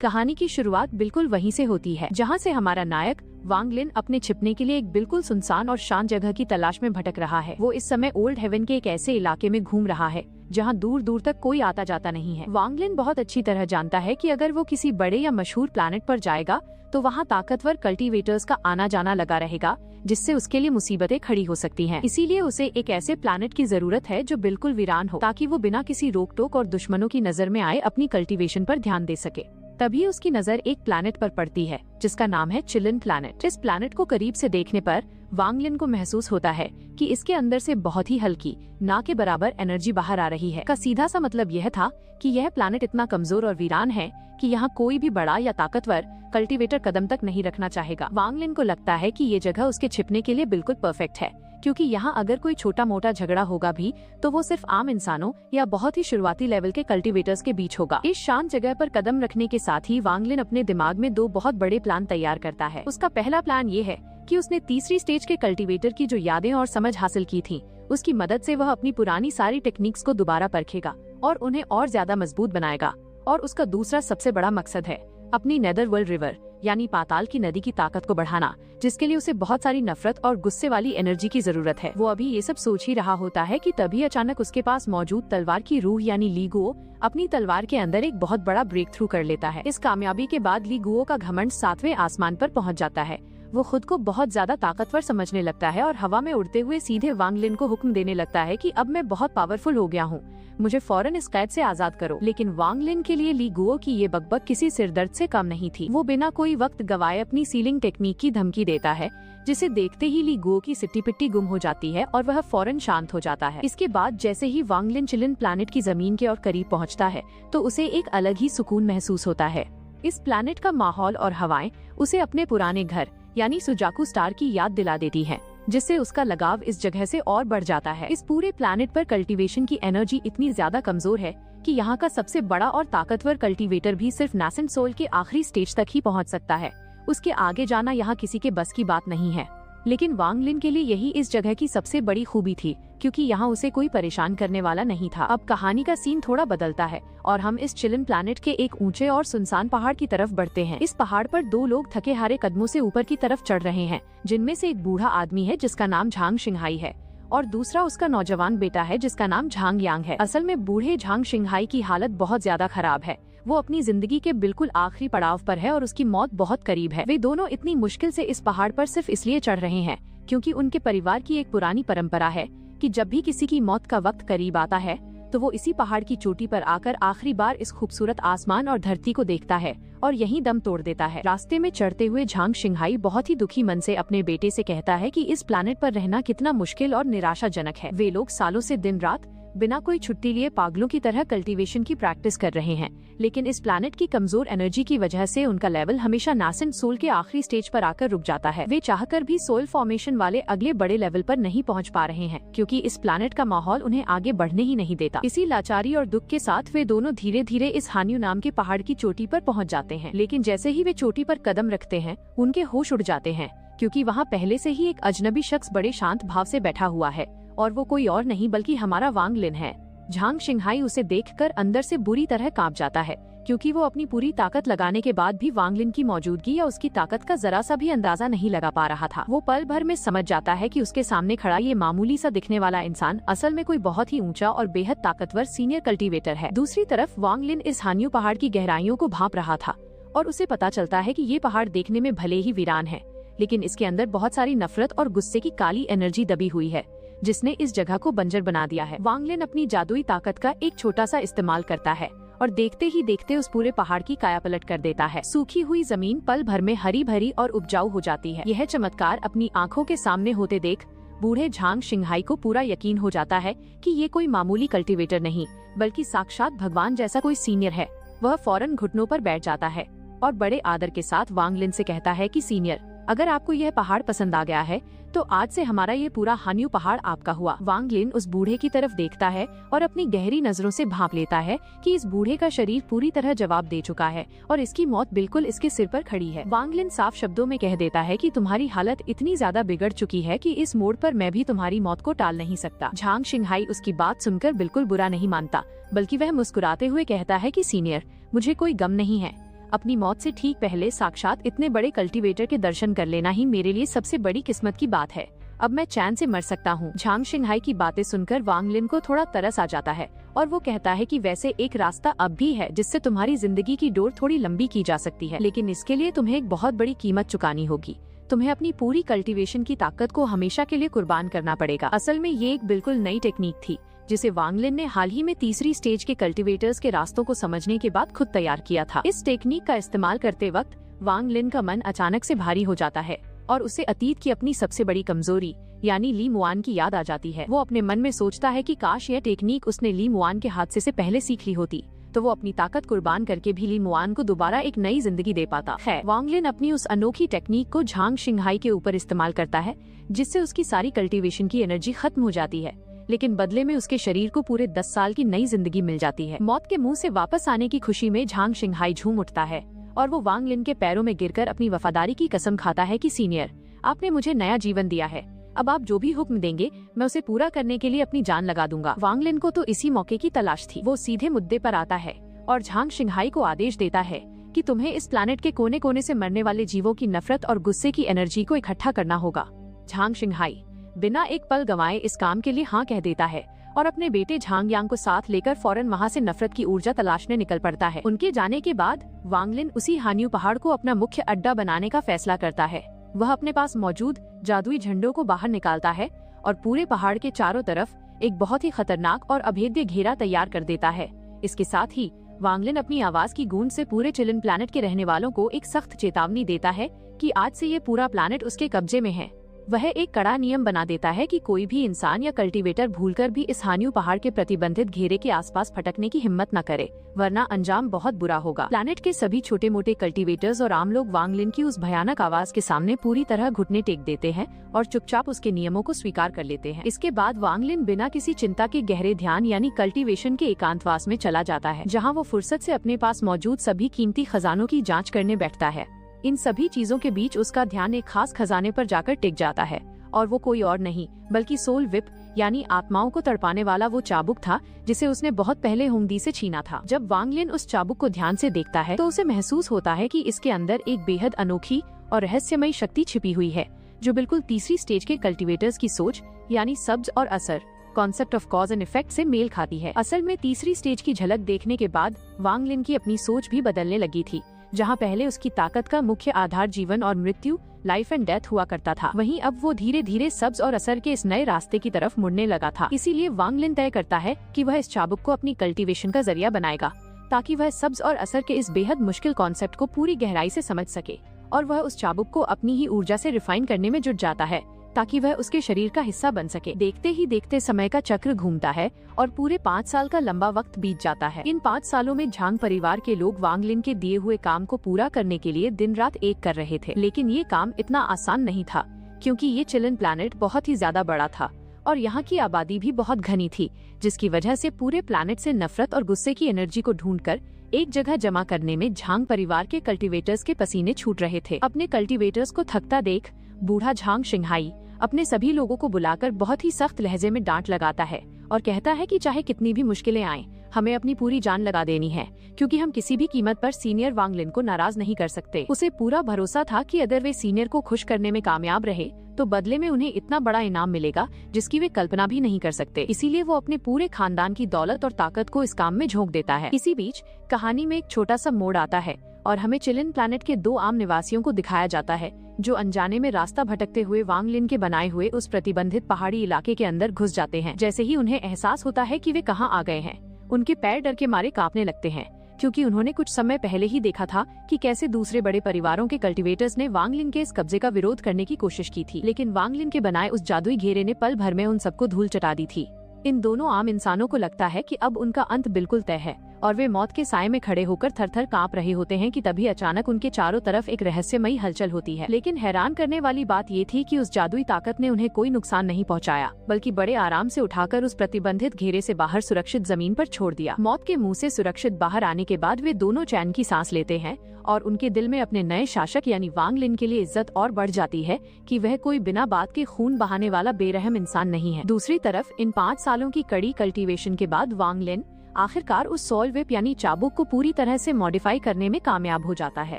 कहानी की शुरुआत बिल्कुल वहीं से होती है जहां से हमारा नायक वांग लिन अपने छिपने के लिए एक बिल्कुल सुनसान और शांत जगह की तलाश में भटक रहा है। वो इस समय ओल्ड हेवन के एक ऐसे इलाके में घूम रहा है जहां दूर दूर तक कोई आता जाता नहीं है। वांग लिन बहुत अच्छी तरह जानता है कि अगर वो किसी बड़े या मशहूर प्लैनेट पर जाएगा तो वहां ताकतवर कल्टीवेटर्स का आना जाना लगा रहेगा, जिससे उसके लिए मुसीबतें खड़ी हो सकती हैं। इसीलिए उसे एक ऐसे प्लैनेट की जरूरत है जो बिल्कुल वीरान हो, ताकि वो बिना किसी रोक टोक और दुश्मनों की नजर में आए अपनी कल्टीवेशन पर ध्यान दे सके। तभी उसकी नजर एक प्लैनेट पर पड़ती है जिसका नाम है चिलिन प्लैनेट। इस प्लैनेट को करीब से देखने पर वांग लिन को महसूस होता है कि इसके अंदर से बहुत ही हल्की, ना के बराबर एनर्जी बाहर आ रही है। का सीधा सा मतलब यह था कि यह प्लैनेट इतना कमजोर और वीरान है कि यहाँ कोई भी बड़ा या ताकतवर कल्टीवेटर कदम तक नहीं रखना चाहेगा। वांग लिन को लगता है कि ये जगह उसके छिपने के लिए बिल्कुल परफेक्ट है, क्योंकि यहाँ अगर कोई छोटा मोटा झगड़ा होगा भी तो वो सिर्फ आम इंसानों या बहुत ही शुरुआती लेवल के कल्टीवेटर्स के बीच होगा। इस शांत जगह पर कदम रखने के साथ ही वांग लिन अपने दिमाग में दो बहुत बड़े प्लान तैयार करता है। उसका पहला प्लान ये है कि उसने तीसरी स्टेज के कल्टीवेटर की जो यादें और समझ हासिल की थी, उसकी मदद से वह अपनी पुरानी सारी टेक्निक्स को दोबारा परखेगा और उन्हें और ज्यादा मजबूत बनाएगा। और उसका दूसरा सबसे बड़ा मकसद है अपनी नेदरवर्ल्ड रिवर यानी पाताल की नदी की ताकत को बढ़ाना, जिसके लिए उसे बहुत सारी नफरत और गुस्से वाली एनर्जी की जरूरत है। वो अभी ये सब सोच ही रहा होता है कि तभी अचानक उसके पास मौजूद तलवार की रूह यानी ली गुओ अपनी तलवार के अंदर एक बहुत बड़ा ब्रेक थ्रू कर लेता है। इस कामयाबी के बाद ली गुओ का घमंड 7वें आसमान पर पहुंच जाता है। वो खुद को बहुत ज्यादा ताकतवर समझने लगता है और हवा में उड़ते हुए सीधे वांग लिन को हुक्म देने लगता है कि अब मैं बहुत पावरफुल हो गया हूँ, मुझे फौरन इस कैद से आजाद करो। लेकिन वांग लिन के लिए ली गुओ की ये बकबक किसी सिरदर्द से कम नहीं थी। वो बिना कोई वक्त गवाए अपनी सीलिंग टेक्निक की धमकी देता है, जिसे देखते ही ली गुओ की सिट्टी पिट्टी गुम हो जाती है और वह फौरन शांत हो जाता है। इसके बाद जैसे ही वांग लिन चिलिन प्लैनेट की जमीन के और करीब पहुँचता है तो उसे एक अलग ही सुकून महसूस होता है। इस प्लैनेट का माहौल और हवाएं उसे अपने पुराने घर यानी सुजाकू स्टार की याद दिला देती हैं, जिससे उसका लगाव इस जगह से और बढ़ जाता है। इस पूरे प्लैनेट पर कल्टीवेशन की एनर्जी इतनी ज्यादा कमजोर है कि यहाँ का सबसे बड़ा और ताकतवर कल्टीवेटर भी सिर्फ नासेंट सोल के आखिरी स्टेज तक ही पहुँच सकता है। उसके आगे जाना यहाँ किसी के बस की बात नहीं है। लेकिन वांग लिन के लिए यही इस जगह की सबसे बड़ी खूबी थी, क्योंकि यहाँ उसे कोई परेशान करने वाला नहीं था। अब कहानी का सीन थोड़ा बदलता है और हम इस चिलिन प्लैनेट के एक ऊंचे और सुनसान पहाड़ की तरफ बढ़ते हैं। इस पहाड़ पर दो लोग थके हारे कदमों से ऊपर की तरफ चढ़ रहे हैं, जिनमें से एक बूढ़ा आदमी है जिसका नाम झांग शिंगहाई है और दूसरा उसका नौजवान बेटा है जिसका नाम झांग यांग है। असल में बूढ़े झांग शिंगहाई की हालत बहुत ज्यादा खराब है। वो अपनी जिंदगी के बिल्कुल आखिरी पड़ाव पर है और उसकी मौत बहुत करीब है। वे दोनों इतनी मुश्किल से इस पहाड़ पर सिर्फ इसलिए चढ़ रहे हैं क्योंकि उनके परिवार की एक पुरानी परंपरा है कि जब भी किसी की मौत का वक्त करीब आता है तो वो इसी पहाड़ की चोटी पर आकर आखिरी बार इस खूबसूरत आसमान और धरती को देखता है और यहीं दम तोड़ देता है। रास्ते में चढ़ते हुए झांग शिंगहाई बहुत ही दुखी मन से अपने बेटे से कहता है कि इस प्लैनेट पर रहना कितना मुश्किल और निराशाजनक है। वे लोग सालों से दिन रात बिना कोई छुट्टी लिए पागलों की तरह कल्टीवेशन की प्रैक्टिस कर रहे हैं, लेकिन इस प्लैनेट की कमजोर एनर्जी की वजह से उनका लेवल हमेशा नासेंट सोल के आखिरी स्टेज पर आकर रुक जाता है। वे चाहकर भी सोल फॉर्मेशन वाले अगले बड़े लेवल पर नहीं पहुंच पा रहे हैं, क्योंकि इस प्लैनेट का माहौल उन्हें आगे बढ़ने ही नहीं देता। इसी लाचारी और दुख के साथ वे दोनों धीरे धीरे इस हान्यू नाम के पहाड़ की चोटी पर पहुँच जाते हैं। लेकिन जैसे ही वे चोटी पर कदम रखते हैं उनके होश उड़ जाते हैं, क्योंकि वहाँ पहले से ही एक अजनबी शख्स बड़े शांत भाव से बैठा हुआ है और वो कोई और नहीं बल्कि हमारा वांग लिन है। झांग शिंगहाई उसे देखकर अंदर से बुरी तरह कांप जाता है, क्योंकि वो अपनी पूरी ताकत लगाने के बाद भी वांग लिन की मौजूदगी या उसकी ताकत का जरा सा भी अंदाजा नहीं लगा पा रहा था। वो पल भर में समझ जाता है कि उसके सामने खड़ा ये मामूली सा दिखने वाला इंसान असल में कोई बहुत ही ऊंचा और बेहद ताकतवर सीनियर कल्टीवेटर है। दूसरी तरफ वांग लिन इस हान्यू पहाड़ की गहराइयों को भांप रहा था और उसे पता चलता है कि ये पहाड़ देखने में भले ही वीरान है, लेकिन इसके अंदर बहुत सारी नफरत और गुस्से की काली एनर्जी दबी हुई है, जिसने इस जगह को बंजर बना दिया है। वांग लिन अपनी जादुई ताकत का एक छोटा सा इस्तेमाल करता है और देखते ही देखते उस पूरे पहाड़ की कायापलट कर देता है। सूखी हुई जमीन पल भर में हरी भरी और उपजाऊ हो जाती है। यह चमत्कार अपनी आंखों के सामने होते देख बूढ़े झांग शिंगहाई को पूरा यकीन हो जाता है कि ये कोई मामूली कल्टीवेटर नहीं बल्कि साक्षात भगवान जैसा कोई सीनियर है। वह फौरन घुटनों पर बैठ जाता है और बड़े आदर के साथ वांग लिन से कहता है कि सीनियर, अगर आपको यह पहाड़ पसंद आ गया है तो आज से हमारा ये पूरा हान्यू पहाड़ आपका हुआ। वांग लिन उस बूढ़े की तरफ देखता है और अपनी गहरी नजरों से भांप लेता है कि इस बूढ़े का शरीर पूरी तरह जवाब दे चुका है और इसकी मौत बिल्कुल इसके सिर पर खड़ी है। वांग लिन साफ शब्दों में कह देता है कि तुम्हारी हालत इतनी ज्यादा बिगड़ चुकी है कि इस मोड़ पर मैं भी तुम्हारी मौत को टाल नहीं सकता। झांग शिंगहाई उसकी बात सुनकर बिल्कुल बुरा नहीं मानता, बल्कि वह मुस्कुराते हुए कहता है कि सीनियर, मुझे कोई गम नहीं है। अपनी मौत से ठीक पहले साक्षात इतने बड़े कल्टीवेटर के दर्शन कर लेना ही मेरे लिए सबसे बड़ी किस्मत की बात है। अब मैं चैन से मर सकता हूँ। झांग शिंगहाई की बातें सुनकर वांग लिन को थोड़ा तरस आ जाता है और वो कहता है कि वैसे एक रास्ता अब भी है जिससे तुम्हारी जिंदगी की डोर थोड़ी लंबी की जा सकती है, लेकिन इसके लिए तुम्हें एक बहुत बड़ी कीमत चुकानी होगी। तुम्हें अपनी पूरी कल्टीवेशन की ताकत को हमेशा के लिए कुर्बान करना पड़ेगा। असल में ये एक बिल्कुल नई टेक्निक थी जिसे वांग लिन ने हाल ही में तीसरी स्टेज के कल्टीवेटर्स के रास्तों को समझने के बाद खुद तैयार किया था। इस टेक्निक का इस्तेमाल करते वक्त वांग लिन का मन अचानक से भारी हो जाता है और उसे अतीत की अपनी सबसे बड़ी कमजोरी यानी ली मुआन की याद आ जाती है। वो अपने मन में सोचता है कि काश यह टेक्निक उसने ली मुआन के हादसे से पहले सीख ली होती तो वो अपनी ताकत कुर्बान करके भी ली मुआन को दोबारा एक नई जिंदगी दे पाता है। वांग लिन अपनी उस अनोखी टेक्निक को झांग शिंगहाई के ऊपर इस्तेमाल करता है जिससे उसकी सारी कल्टीवेशन की एनर्जी खत्म हो जाती है, लेकिन बदले में उसके शरीर को पूरे 10 साल की नई जिंदगी मिल जाती है। मौत के मुंह से वापस आने की खुशी में झांग शिंगहाई झूम उठता है और वो वांग लिन के पैरों में गिरकर अपनी वफादारी की कसम खाता है कि सीनियर, आपने मुझे नया जीवन दिया है, अब आप जो भी हुक्म देंगे मैं उसे पूरा करने के लिए अपनी जान लगा दूंगा। वांग लिन को तो इसी मौके की तलाश थी। वो सीधे मुद्दे पर आता है और झांग शिंगहाई को आदेश देता है कि तुम्हें इस प्लैनेट के कोने कोने से मरने वाले जीवों की नफरत और गुस्से की एनर्जी को इकट्ठा करना होगा। झांग शिंगहाई बिना एक पल गंवाए इस काम के लिए हाँ कह देता है और अपने बेटे झांग यांग को साथ लेकर फौरन वहाँ से नफरत की ऊर्जा तलाशने निकल पड़ता है। उनके जाने के बाद वांग लिन उसी हान्यू पहाड़ को अपना मुख्य अड्डा बनाने का फैसला करता है। वह अपने पास मौजूद जादुई झंडों को बाहर निकालता है और पूरे पहाड़ के चारों तरफ एक बहुत ही खतरनाक और अभेद्य घेरा तैयार कर देता है। इसके साथ ही वांग लिन अपनी आवाज की गूंज से पूरे चिलिन प्लैनेट के रहने वालों को एक सख्त चेतावनी देता है कि आज से ये पूरा प्लैनेट उसके कब्जे में है। वह एक कड़ा नियम बना देता है कि कोई भी इंसान या कल्टीवेटर भूलकर भी इस हान्यू पहाड़ के प्रतिबंधित घेरे के आसपास फटकने की हिम्मत न करे, वरना अंजाम बहुत बुरा होगा। प्लैनेट के सभी छोटे मोटे कल्टीवेटर्स और आम लोग वांग लिन की उस भयानक आवाज के सामने पूरी तरह घुटने टेक देते हैं और चुपचाप उसके नियमों को स्वीकार कर लेते हैं। इसके बाद वांग लिन बिना किसी चिंता के गहरे ध्यान यानी कल्टीवेशन के एकांतवास में चला जाता है, जहाँ वो फुर्सत से अपने पास मौजूद सभी कीमती खजानों की जाँच करने बैठता है। इन सभी चीजों के बीच उसका ध्यान एक खास खजाने पर जाकर टिक जाता है और वो कोई और नहीं बल्कि सोल विप यानी आत्माओं को तड़पाने वाला वो चाबुक था जिसे उसने बहुत पहले हुंगदी से छीना था। जब वांग लिन उस चाबुक को ध्यान से देखता है तो उसे महसूस होता है कि इसके अंदर एक बेहद अनोखी और रहस्यमयी शक्ति छिपी हुई है जो बिल्कुल तीसरी स्टेज के कल्टीवेटर्स की सोच यानी सब्ज और असर concept of cause and effect से मेल खाती है। असल में तीसरी स्टेज की झलक देखने के बाद वांग लिन की अपनी सोच भी बदलने लगी थी। जहाँ पहले उसकी ताकत का मुख्य आधार जीवन और मृत्यु लाइफ एंड डेथ हुआ करता था, वहीं अब वो धीरे धीरे सब्ज और असर के इस नए रास्ते की तरफ मुड़ने लगा था। इसीलिए वांग लिन तय करता है कि वह इस चाबुक को अपनी कल्टीवेशन का जरिया बनाएगा ताकि वह सब्ज और असर के इस बेहद मुश्किल कॉन्सेप्ट को पूरी गहराई से समझ सके और वह उस चाबुक को अपनी ही ऊर्जा से रिफाइन करने में जुट जाता है ताकि वह उसके शरीर का हिस्सा बन सके। देखते ही देखते समय का चक्र घूमता है और पूरे 5 साल का लंबा वक्त बीत जाता है। इन 5 सालों में झांग परिवार के लोग वांग लिन के दिए हुए काम को पूरा करने के लिए दिन रात एक कर रहे थे, लेकिन ये काम इतना आसान नहीं था क्योंकि ये चिलिन प्लैनेट बहुत ही ज्यादा बड़ा था और यहाँ की आबादी भी बहुत घनी थी, जिसकी वजह से पूरे प्लैनेट से नफरत और गुस्से की एनर्जी को ढूंढकर एक जगह जमा करने में झांग परिवार के कल्टीवेटर्स के पसीने छूट रहे थे। अपने कल्टीवेटर्स को थकता देख बूढ़ा झांग शिंगहाई अपने सभी लोगों को बुलाकर बहुत ही सख्त लहजे में डांट लगाता है और कहता है कि चाहे कितनी भी मुश्किलें आएं, हमें अपनी पूरी जान लगा देनी है क्योंकि हम किसी भी कीमत पर सीनियर वांग लिन को नाराज नहीं कर सकते। उसे पूरा भरोसा था कि अगर वे सीनियर को खुश करने में कामयाब रहे तो बदले में उन्हें इतना बड़ा इनाम मिलेगा जिसकी वे कल्पना भी नहीं कर सकते। इसीलिए वो अपने पूरे खानदान की दौलत और ताकत को इस काम में झोंक देता है। इसी बीच कहानी में एक छोटा सा मोड़ आता है और हमें चिलिन प्लैनेट के 2 आम निवासियों को दिखाया जाता है जो अनजाने में रास्ता भटकते हुए वांग लिन के बनाए हुए उस प्रतिबंधित पहाड़ी इलाके के अंदर घुस जाते हैं। जैसे ही उन्हें एहसास होता है कि वे कहाँ आ गए हैं, उनके पैर डर के मारे कांपने लगते हैं क्योंकि उन्होंने कुछ समय पहले ही देखा था कि कैसे दूसरे बड़े परिवारों के कल्टीवेटर्स ने वांग लिन के इस कब्जे का विरोध करने की कोशिश की थी, लेकिन वांग लिन के बनाए उस जादुई घेरे ने पल भर में उन सबको धूल चटा दी थी। इन दोनों आम इंसानों को लगता है कि अब उनका अंत बिल्कुल तय है और वे मौत के साए में खड़े होकर थर-थर कांप रहे होते हैं कि तभी अचानक उनके चारों तरफ एक रहस्यमयी हलचल होती है। लेकिन हैरान करने वाली बात ये थी कि उस जादुई ताकत ने उन्हें कोई नुकसान नहीं पहुंचाया, बल्कि बड़े आराम से उठाकर उस प्रतिबंधित घेरे से बाहर सुरक्षित जमीन पर छोड़ दिया। मौत के मुंह से सुरक्षित बाहर आने के बाद वे दोनों चैन की सांस लेते हैं और उनके दिल में अपने नए शासक यानी वांग लिन के लिए इज्जत और बढ़ जाती है कि वह कोई बिना बात के खून बहाने वाला बेरहम इंसान नहीं है। दूसरी तरफ इन 5 सालों की कड़ी कल्टीवेशन के बाद वांग लिन आखिरकार उस सोल व्हिप यानी चाबुक को पूरी तरह से मॉडिफाई करने में कामयाब हो जाता है।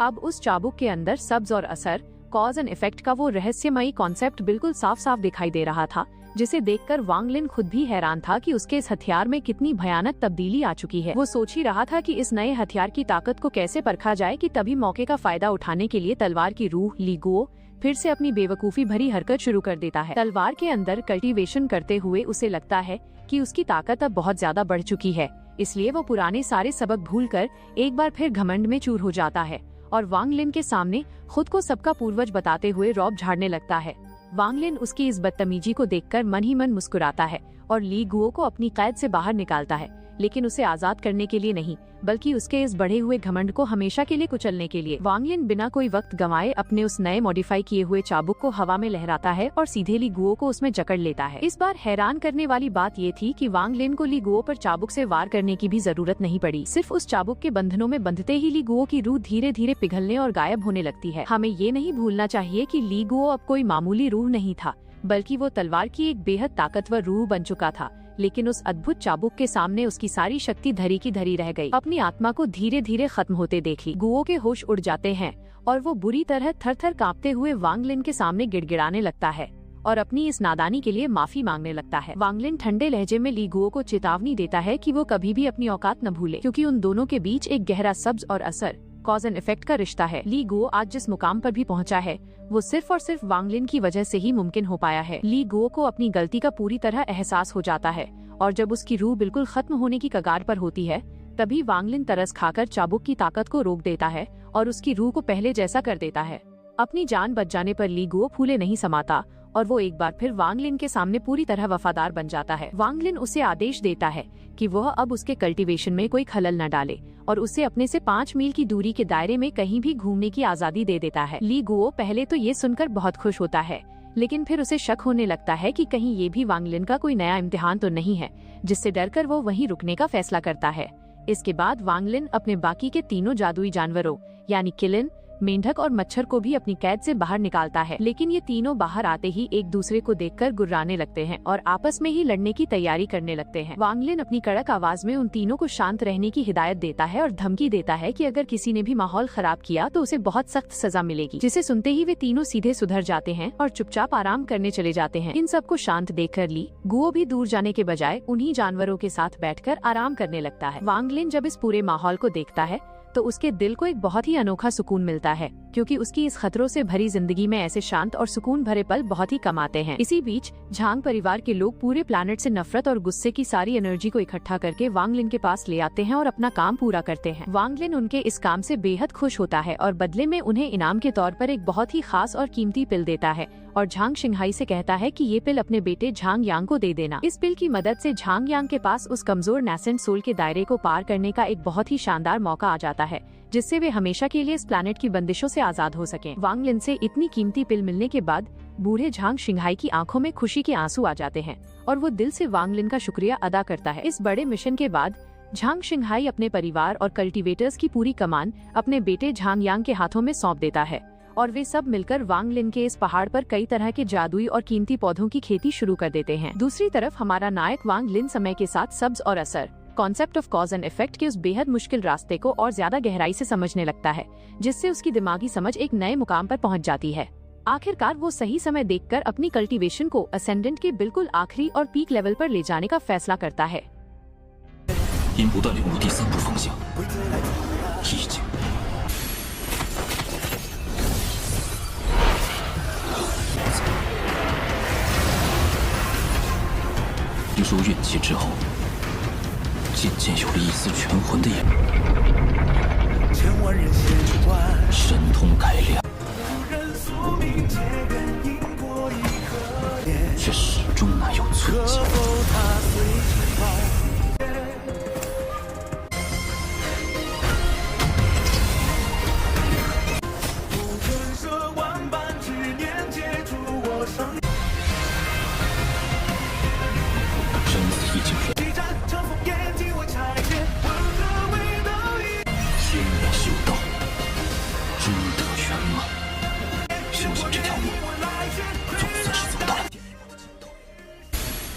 अब उस चाबुक के अंदर सब्ज और असर, कॉज एंड इफेक्ट का वो रहस्यमयी कॉन्सेप्ट बिल्कुल साफ साफ दिखाई दे रहा था, जिसे देखकर वांग लिन खुद भी हैरान था कि उसके इस हथियार में कितनी भयानक तब्दीली आ चुकी है। वो सोच ही रहा था कि इस नए हथियार की ताकत को कैसे परखा जाए कि तभी मौके का फायदा उठाने के लिए तलवार की रूह ली गुओ फिर से अपनी बेवकूफी भरी हरकत शुरू कर देता है। तलवार के अंदर कल्टीवेशन करते हुए उसे लगता है कि उसकी ताकत अब बहुत ज्यादा बढ़ चुकी है, इसलिए वो पुराने सारे सबक भूलकर एक बार फिर घमंड में चूर हो जाता है और वांग लिन के सामने खुद को सबका पूर्वज बताते हुए रौब झाड़ने लगता है। वांग लिन उसकी इस बदतमीजी को देखकर मन ही मन मुस्कुराता है और ली गुओ को अपनी कैद से बाहर निकालता है, लेकिन उसे आजाद करने के लिए नहीं, बल्कि उसके इस बढ़े हुए घमंड को हमेशा के लिए कुचलने के लिए। वांग लिन बिना कोई वक्त गंवाए अपने उस नए मॉडिफाई किए हुए चाबुक को हवा में लहराता है और सीधे ली गुओ को उसमें जकड़ लेता है। इस बार हैरान करने वाली बात ये थी कि वांग लिन को ली गुओ पर चाबुक से वार करने की भी जरूरत नहीं पड़ी। सिर्फ उस चाबुक के बंधनों में बंधते ही ली गुओ की रूह धीरे धीरे पिघलने और गायब होने लगती है। हमें ये नहीं भूलना चाहिए कि ली गुओ अब कोई मामूली रूह नहीं था, बल्कि वो तलवार की एक बेहद ताकतवर रूह बन चुका था। लेकिन उस अद्भुत चाबुक के सामने उसकी सारी शक्ति धरी की धरी रह गई। अपनी आत्मा को धीरे धीरे खत्म होते देख ली गुओ के होश उड़ जाते हैं और वो बुरी तरह थर थर कांपते हुए वांग लिन के सामने गिड़गिड़ाने लगता है और अपनी इस नादानी के लिए माफी मांगने लगता है। वांग लिन ठंडे लहजे में ली गुओ को चेतावनी देता है कि वो कभी भी अपनी औकात न भूले, क्योंकि उन दोनों के बीच एक गहरा सब्ज और असर, कॉज एंड इफेक्ट का रिश्ता है। ली गुओ आज जिस मुकाम पर भी पहुंचा है वो सिर्फ और सिर्फ वांग लिन की वजह से ही मुमकिन हो पाया है। ली गुओ को अपनी गलती का पूरी तरह एहसास हो जाता है और जब उसकी रूह बिल्कुल खत्म होने की कगार पर होती है, तभी वांग लिन तरस खाकर चाबुक की ताकत को रोक देता है और उसकी रूह को पहले जैसा कर देता है। अपनी जान बच जाने पर ली गुओ फूले नहीं समाता और वो एक बार फिर वांग लिन के सामने पूरी तरह वफादार बन जाता है। वांग लिन उसे आदेश देता है कि वह अब उसके कल्टीवेशन में कोई खलल न डाले और उसे अपने से 5 मील की दूरी के दायरे में कहीं भी घूमने की आजादी दे देता है। ली गुओ पहले तो ये सुनकर बहुत खुश होता है, लेकिन फिर उसे शक होने लगता है कि कहीं ये भी वांग लिन का कोई नया इम्तिहान तो नहीं है, जिससे डरकर वो वहीं रुकने का फैसला करता है। इसके बाद वांग लिन अपने बाकी के तीनों जादुई जानवरों यानी किलिन, मेंढक और मच्छर को भी अपनी कैद से बाहर निकालता है, लेकिन ये तीनों बाहर आते ही एक दूसरे को देखकर गुर्राने लगते हैं और आपस में ही लड़ने की तैयारी करने लगते हैं। वांग लिन अपनी कड़क आवाज में उन तीनों को शांत रहने की हिदायत देता है और धमकी देता है कि अगर किसी ने भी माहौल खराब किया तो उसे बहुत सख्त सजा मिलेगी, जिसे सुनते ही वे तीनों सीधे सुधर जाते हैं और चुपचाप आराम करने चले जाते हैं। इन सबको शांत देखकर ली गुओ भी दूर जाने के बजाय उन्हीं जानवरों के साथ बैठकर आराम करने लगता है। वांग लिन जब इस पूरे माहौल को देखता है तो उसके दिल को एक बहुत ही अनोखा सुकून मिलता है, क्योंकि उसकी इस खतरों से भरी जिंदगी में ऐसे शांत और सुकून भरे पल बहुत ही कम आते हैं। इसी बीच झांग परिवार के लोग पूरे प्लैनेट से नफरत और गुस्से की सारी एनर्जी को इकट्ठा करके वांग लिन के पास ले आते हैं और अपना काम पूरा करते हैं। वांग लिन उनके इस काम से बेहद खुश होता है और बदले में उन्हें इनाम के तौर पर एक बहुत ही खास और कीमती पिल देता है और झांग शिंघाई से कहता है कि ये पिल अपने बेटे झांग यांग को दे देना। इस पिल की मदद से झांग यांग के पास उस कमजोर नेसेंट सोल के दायरे को पार करने का एक बहुत ही शानदार मौका आ जाता है, जिससे वे हमेशा के लिए इस प्लैनेट की बंदिशों से आजाद हो सकें। वांग लिन से इतनी कीमती पिल मिलने के बाद बूढ़े झांग शिंघाई की आंखों में खुशी के आंसू आ जाते हैं और वो दिल से वांग लिन का शुक्रिया अदा करता है। इस बड़े मिशन के बाद झांग शिंघाई अपने परिवार और कल्टीवेटर्स की पूरी कमान अपने बेटे झांग यांग के हाथों में सौंप देता है और वे सब मिलकर वांग लिन के इस पहाड़ पर कई तरह के जादुई और कीमती पौधों की खेती शुरू कर देते हैं। दूसरी तरफ हमारा नायक वांग लिन समय के साथ सब्ज और असर, concept of cause and effect के उस बेहद मुश्किल रास्ते को और ज्यादा गहराई से समझने लगता है, जिससे उसकी दिमागी समझ एक नए मुकाम पर पहुंच जाती है। आखिरकार वो सही समय देखकर अपनी कल्टीवेशन को असेंडेंट के बिल्कुल आखिरी और पीक लेवल पर ले जाने का फैसला करता है।却始终难有寸进。生死已经是天年修道，终得圆满。修行这条路，总算是走到了。